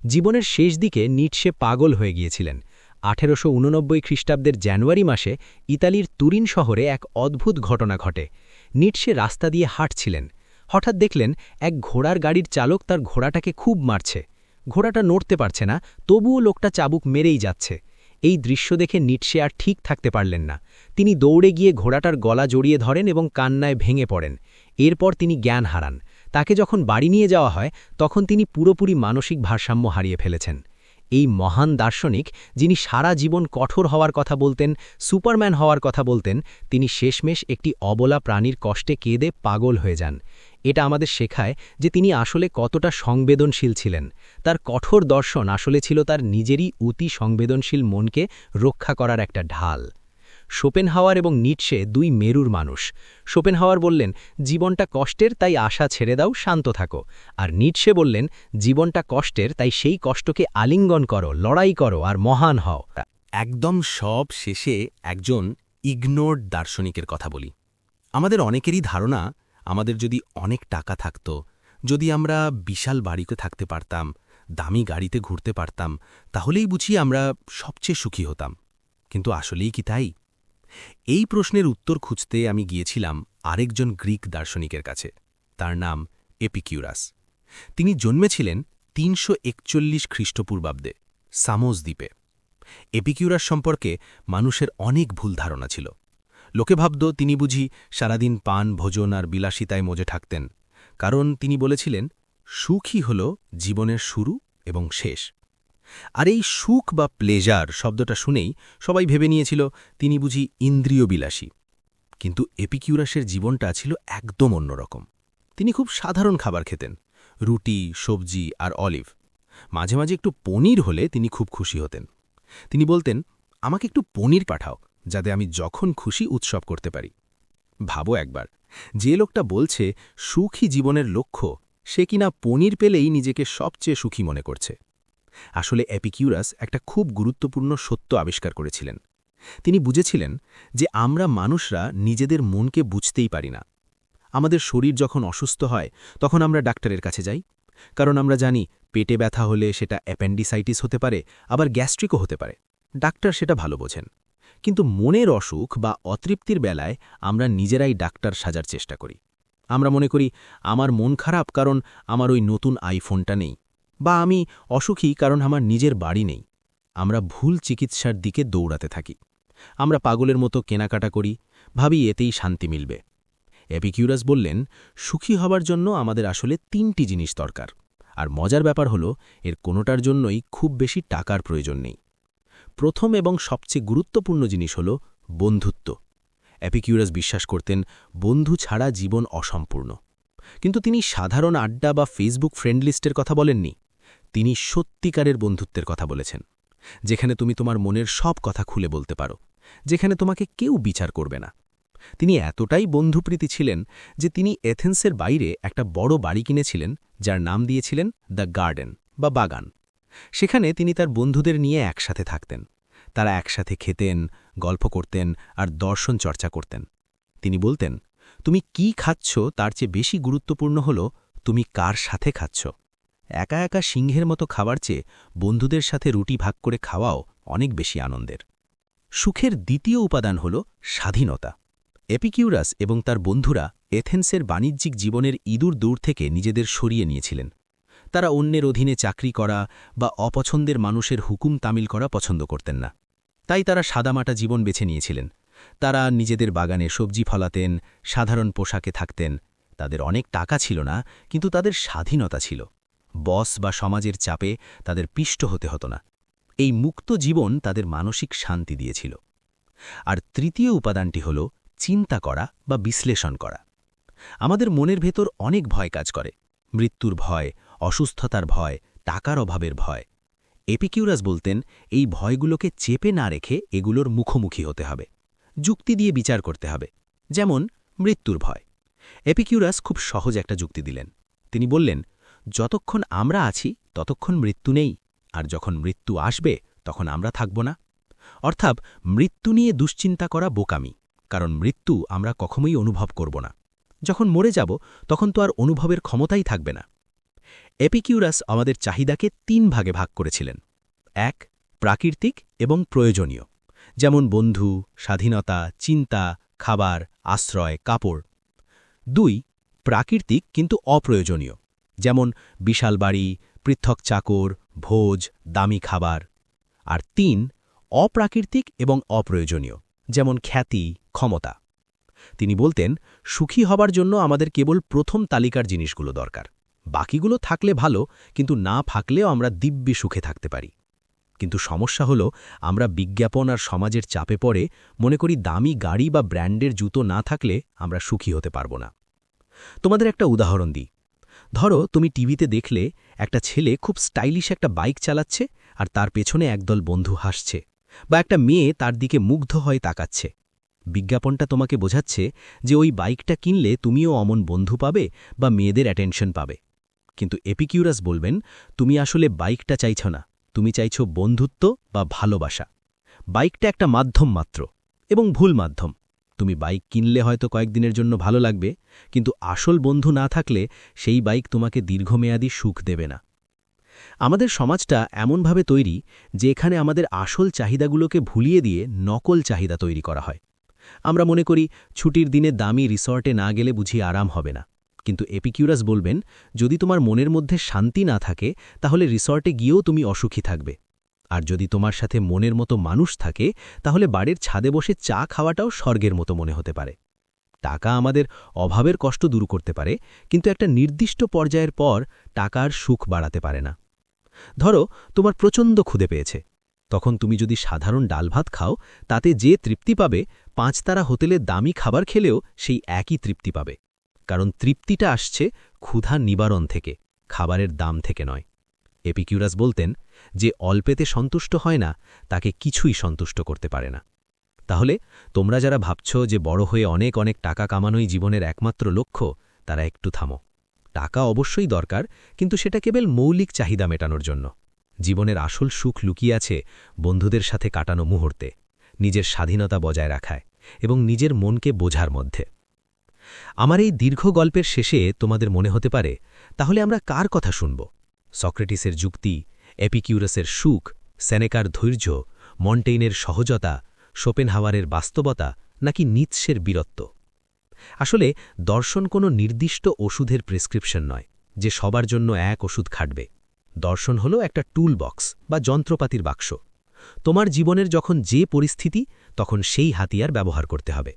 জীবনের শেষ দিকে নিটশে পাগল হয়ে গিয়েছিলেন। 1889 খ্রিস্টাব্দের জানুয়ারি মাসে ইতালির তুরিন শহরে এক অদ্ভুত ঘটনা ঘটে। নিটশে রাস্তা দিয়ে হাঁটছিলেন। হঠাৎ দেখলেন এক ঘোড়ার গাড়ির চালক তার ঘোড়াটাকে খুব মারছে। ঘোড়াটা নড়তে পারছে না, তবুও লোকটা চাবুক মেরেই যাচ্ছে। এই দৃশ্য দেখে নিটশে আর ঠিক থাকতে পারলেন না। তিনি দৌড়ে গিয়ে ঘোড়াটার গলা জড়িয়ে ধরেন এবং কান্নায় ভেঙে পড়েন। এরপর তিনি জ্ঞান হারান। তাকে যখন বাড়ি নিয়ে যাওয়া হয় তখন তিনি পুরোপুরি মানসিক ভারসাম্য হারিয়ে ফেলেছেন। এই মহান দার্শনিক, যিনি সারা জীবন কঠোর হওয়ার কথা বলতেন, সুপারম্যান হওয়ার কথা বলতেন, তিনি শেষমেশ একটি অবলা প্রাণীর কষ্টে কেঁদে পাগল হয়ে যান। এটা আমাদের শেখায় যে তিনি আসলে কতটা সংবেদনশীল ছিলেন। তার কঠোর দর্শন আসলে ছিল তার নিজেরই অতি সংবেদনশীল মনকে রক্ষা করার একটা ঢাল। শোপেনহাওয়ার এবং নিটশে দুই মেরুর মানুষ। শোপেনহাওয়ার বললেন জীবনটা কষ্টের, তাই আশা ছেড়ে দাও, শান্ত থাকো। আর নিটশে বললেন জীবনটা কষ্টের, তাই সেই কষ্টকে আলিঙ্গন করো, লড়াই করো আর মহান হও। একদম সব শেষে একজন ইগনোর্ড দার্শনিকের কথা বলি। আমাদের অনেকেরই ধারণা আমাদের যদি অনেক টাকা থাকত, যদি আমরা বিশাল বাড়িতে থাকতে পারতাম, দামি গাড়িতে ঘুরতে পারতাম, তাহলেই বুঝি আমরা সবচেয়ে সুখী হতাম। কিন্তু আসলেই কি তাই? এই প্রশ্নের উত্তর খুঁজতে আমি গিয়েছিলাম আরেকজন গ্রিক দার্শনিকের কাছে। তার নাম এপিকিউরাস। তিনি জন্মেছিলেন 341 খ্রিস্টপূর্বাব্দে সামোস দ্বীপে। এপিকিউরাস সম্পর্কে মানুষের অনেক ভুল ধারণা ছিল। লোকে ভাবত তিনি বুঝি সারাদিন পান, ভোজন আর বিলাসিতায় মজে থাকতেন, কারণ তিনি বলেছিলেন সুখই হল জীবনের শুরু এবং শেষ। আর এই সুখ বা প্লেজার শব্দটা শুনেই সবাই ভেবে নিয়েছিল তিনি বুঝি ইন্দ্রিয় বিলাসী। কিন্তু এপিকিউরাসের জীবনটা ছিল একদম অন্যরকম। তিনি খুব সাধারণ খাবার খেতেন, রুটি, সবজি আর অলিভ। মাঝে মাঝে একটু পনির হলে তিনি খুব খুশি হতেন। তিনি বলতেন আমাকে একটু পনির পাঠাও, যাতে আমি যখন খুশি উৎসব করতে পারি। ভাবো একবার, যে লোকটা বলছে সুখী জীবনের লক্ষ্য, সে কিনা পনির পেলেই নিজেকে সবচেয়ে সুখী মনে করছে। আসলে এপিকিউরাস একটা খুব গুরুত্বপূর্ণ সত্য আবিষ্কার করেছিলেন। তিনি বুঝেছিলেন যে আমরা মানুষরা নিজেদের মনকে বুঝতেই পারি না। আমাদের শরীর যখন অসুস্থ হয় তখন আমরা ডাক্তারের কাছে যাই, কারণ আমরা জানি পেটে ব্যথা হলে সেটা অ্যাপেন্ডিসাইটিস হতে পারে, আবার গ্যাস্ট্রিকও হতে পারে। ডাক্তার সেটা ভালো বোঝেন। কিন্তু মনের অসুখ বা অতৃপ্তির বেলায় আমরা নিজেরাই ডাক্তার সাজার চেষ্টা করি। আমরা মনে করি আমার মন খারাপ কারণ আমার ওই নতুন আইফোনটা নেই, বা আমি অসুখী কারণ আমার নিজের বাড়ি নেই। আমরা ভুল চিকিৎসার দিকে দৌড়াতে থাকি। আমরা পাগলের মতো কেনাকাটা করি, ভাবি এতেই শান্তি মিলবে। এপিকিউরাস বললেন সুখী হবার জন্য আমাদের আসলে 3টি জিনিস দরকার, আর মজার ব্যাপার হলো এর কোনোটার জন্যই খুব বেশি টাকার প্রয়োজন নেই। প্রথম এবং সবচেয়ে গুরুত্বপূর্ণ জিনিস হল বন্ধুত্ব। এপিকিউরাস বিশ্বাস করতেন বন্ধু ছাড়া জীবন অসম্পূর্ণ। কিন্তু তিনি সাধারণ আড্ডা বা ফেসবুক ফ্রেন্ড লিস্টের কথা বলেননি। তিনি সত্যিকারের বন্ধুত্বের কথা বলেছেন, যেখানে তুমি তোমার মনের সব কথা খুলে বলতে পারো, যেখানে তোমাকে কেউ বিচার করবে না। তিনি এতটাই বন্ধুপ্রীতি ছিলেন যে তিনি এথেন্সের বাইরে একটা বড় বাড়ি কিনেছিলেন, যার নাম দিয়েছিলেন দ্য গার্ডেন বা বাগান। সেখানে তিনি তার বন্ধুদের নিয়ে একসাথে থাকতেন। তারা একসাথে খেতেন, গল্প করতেন আর দর্শন চর্চা করতেন। তিনি বলতেন তুমি কি খাচ্ছ তার চেয়ে বেশি গুরুত্বপূর্ণ হল তুমি কার সাথে খাচ্ছ। একা একা সিংহের মতো খাবার চেয়ে বন্ধুদের সাথে রুটি ভাগ করে খাওয়াও অনেক বেশি আনন্দের। সুখের দ্বিতীয় উপাদান হল স্বাধীনতা। এপিকিউরাস এবং তার বন্ধুরা এথেন্সের বাণিজ্যিক জীবনের ইঁদুর দূর থেকে নিজেদের সরিয়ে নিয়েছিলেন। তারা অন্যের অধীনে চাকরি করা বা অপছন্দের মানুষের হুকুম তামিল করা পছন্দ করতেন না। তাই তারা সাদামাটা জীবন বেছে নিয়েছিলেন। তারা নিজেদের বাগানে সবজি ফলাতেন, সাধারণ পোশাকে থাকতেন। তাদের অনেক টাকা ছিল না, কিন্তু তাদের স্বাধীনতা ছিল। বস বা সমাজের চাপে তাদের পিষ্ট হতে হতো না। এই মুক্ত জীবন তাদের মানসিক শান্তি দিয়েছিল। আর তৃতীয় উপাদানটি হল চিন্তা করা বা বিশ্লেষণ করা। আমাদের মনের ভেতর অনেক ভয় কাজ করে, মৃত্যুর ভয়, অসুস্থতার ভয়, টাকার অভাবের ভয়। এপিকিউরাস বলতেন এই ভয়গুলোকে চেপে না রেখে এগুলোর মুখোমুখি হতে হবে, যুক্তি দিয়ে বিচার করতে হবে। যেমন মৃত্যুর ভয়। এপিকিউরাস খুব সহজ একটা যুক্তি দিলেন। তিনি বললেন যতক্ষণ আমরা আছি ততক্ষণ মৃত্যু নেই, আর যখন মৃত্যু আসবে তখন আমরা থাকব না। অর্থাৎ মৃত্যু নিয়ে দুশ্চিন্তা করা বোকামি, কারণ মৃত্যু আমরা কখনোই অনুভব করব না। যখন মরে যাব তখন তো আর অনুভবের ক্ষমতাই থাকবে না। এপিকিউরাস আমাদের চাহিদাকে 3 ভাগে ভাগ করেছিলেন। 1. প্রাকৃতিক এবং প্রয়োজনীয়, যেমন বন্ধু, স্বাধীনতা, চিন্তা, খাবার, আশ্রয়, কাপড়। 2. প্রাকৃতিক কিন্তু অপ্রয়োজনীয়, যেমন বিশাল বাড়ি, পৃথক চাকর, ভোজ, দামি খাবার। আর 3. অপ্রাকৃতিক এবং অপ্রয়োজনীয়, যেমন খ্যাতি, ক্ষমতা। তিনি বলতেন, সুখী হবার জন্য আমাদের কেবল প্রথম তালিকার জিনিসগুলো দরকার, বাকিগুলো থাকলে ভালো, কিন্তু না থাকলেও আমরা দিব্যি সুখে থাকতে পারি। কিন্তু সমস্যা হলো, আমরা বিজ্ঞাপন আর সমাজের চাপে পড়ে মনে করি দামি গাড়ি বা ব্র্যান্ডের জুতো না থাকলে আমরা সুখী হতে পারব না। তোমাদের একটা উদাহরণ দিই। ধরো তুমি টিভিতে দেখলে একটা ছেলে খুব স্টাইলিশ একটা বাইক চালাচ্ছে আর তার পেছনে একদল বন্ধু হাসছে, বা একটা মেয়ে তার দিকে মুগ্ধ হয়ে তাকাচ্ছে। বিজ্ঞাপনটা তোমাকে বোঝাচ্ছে যে ওই বাইকটা কিনলে তুমিও অমন বন্ধু পাবে বা মেয়েদের অ্যাটেনশন পাবে। কিন্তু এপিকিউরাস বলবেন, তুমি আসলে বাইকটা চাইছ না, তুমি চাইছ বন্ধুত্ব বা ভালোবাসা। বাইকটা একটা মাধ্যম মাত্র, এবং ভুল মাধ্যম। তুমি বাইক কিনলে হয়তো কয়েকদিনের জন্য ভালো লাগবে, কিন্তু আসল বন্ধু না থাকলে সেই বাইক তোমাকে দীর্ঘমেয়াদী সুখ দেবে না। আমাদের সমাজটা এমনভাবে তৈরি যে এখানে আমাদের আসল চাহিদাগুলোকে ভুলিয়ে দিয়ে নকল চাহিদা তৈরি করা হয়। আমরা মনে করি ছুটির দিনে দামি রিসর্টে না গেলে বুঝি আরাম হবে না, কিন্তু এপিকিউরাস বলবেন, যদি তোমার মনের মধ্যে শান্তি না থাকে তাহলে রিসর্টে গিয়েও তুমি অসুখী থাকবে। আর যদি তোমার সাথে মনের মতো মানুষ থাকে তাহলে বাড়ির ছাদে বসে চা খাওয়াটাও স্বর্গের মতো মনে হতে পারে। টাকা আমাদের অভাবের কষ্ট দূর করতে পারে, কিন্তু একটা নির্দিষ্ট পর্যায়ের পর টাকার সুখ বাড়াতে পারে না। ধরো তোমার প্রচণ্ড ক্ষুধে পেয়েছে, তখন তুমি যদি সাধারণ ডাল ভাত খাও তাতে যে তৃপ্তি পাবে 5 তারা হোটেলে দামি খাবার খেলেও সেই একই তৃপ্তি পাবে, কারণ তৃপ্তিটা আসছে ক্ষুধা নিবারণ থেকে, খাবারের দাম থেকে নয়। এপিকিউরাস বলতেন, যে অল্পেতে সন্তুষ্ট হয় না তাকে কিছুই সন্তুষ্ট করতে পারে না। তাহলে তোমরা যারা ভাবছ যে বড় হয়ে অনেক অনেক টাকা কামানোই জীবনের একমাত্র লক্ষ্য, তারা একটু থামো। টাকা অবশ্যই দরকার, কিন্তু সেটা কেবল মৌলিক চাহিদা মেটানোর জন্য। জীবনের আসল সুখ লুকিয়ে আছে বন্ধুদের সাথে কাটানো মুহূর্তে, নিজের স্বাধীনতা বজায় রাখায় এবং নিজের মনকে বোঝার মধ্যে। আমার এই দীর্ঘ গল্পের শেষে তোমাদের মনে হতে পারে, তাহলে আমরা কার কথা শুনব? সক্রেটিসের যুক্তি, এপিকিউরাসের সুখ, সেনেকার ধৈর্য, মন্টেইনের সহজতা, শোপেনহাওয়ারের বাস্তবতা, নাকি নিৎসের বীরত্ব? আসলে দর্শন কোনো নির্দিষ্ট ওষুধের প্রেসক্রিপশন নয় যে সবার জন্য এক ওষুধ খাটবে। দর্শন হলো একটা টুল বক্স বা যন্ত্রপাতির বাক্স। তোমার জীবনের যখন যে পরিস্থিতি, তখন সেই হাতিয়ার ব্যবহার করতে হবে।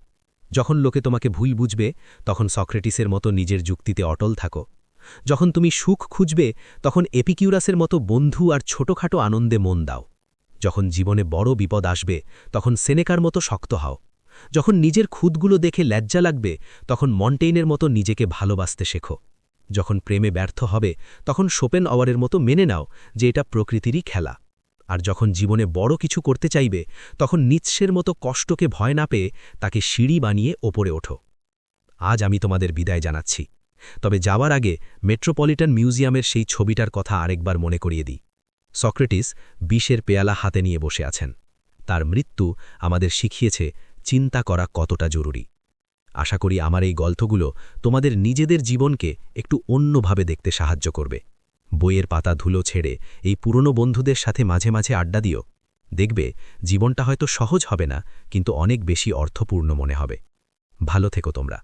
যখন লোকে তোমাকে ভুল বুঝবে, তখন সক্রেটিসের মতো নিজের যুক্তিতে অটল থাকো। যখন তুমি সুখ খুঁজবে, তখন এপিকিউরাসের মতো বন্ধু আর ছোটখাটো আনন্দে মন দাও। যখন জীবনে বড় বিপদ আসবে, তখন সেনেকার মতো শক্ত হও। যখন নিজের খুদগুলো দেখে লজ্জা লাগবে, তখন মন্টেইনের মতো নিজেকে ভালোবাসতে শেখো। যখন প্রেমে ব্যর্থ হবে, তখন শোপেনহাওয়ারের মতো মেনে নাও যে এটা প্রকৃতিরই খেলা। আর যখন জীবনে বড় কিছু করতে চাইবে, তখন নিৎসের মতো কষ্টকে ভয় না পেয়ে তাকে সিঁড়ি বানিয়ে ওপরে ওঠো। আজ আমি তোমাদের বিদায় জানাচ্ছি, তবে যাওয়ার আগে মেট্রোপলিটন মিউজিয়ামের সেই ছবিটার কথা আরেকবার মনে করিয়ে দিই। সক্রেটিস বিষের পেয়ালা হাতে নিয়ে বসে আছেন। তার মৃত্যু আমাদের শিখিয়েছে চিন্তা করা কতটা জরুরি। আশা করি আমার এই গল্পগুলো তোমাদের নিজেদের জীবনকে একটু অন্যভাবে দেখতে সাহায্য করবে। বইয়ের পাতা ধুলো ছেড়ে এই পুরনো বন্ধুদের সাথে মাঝে মাঝে আড্ডা দিও। দেখবে জীবনটা হয়তো সহজ হবে না, কিন্তু অনেক বেশি অর্থপূর্ণ মনে হবে। ভালো থেকো তোমরা।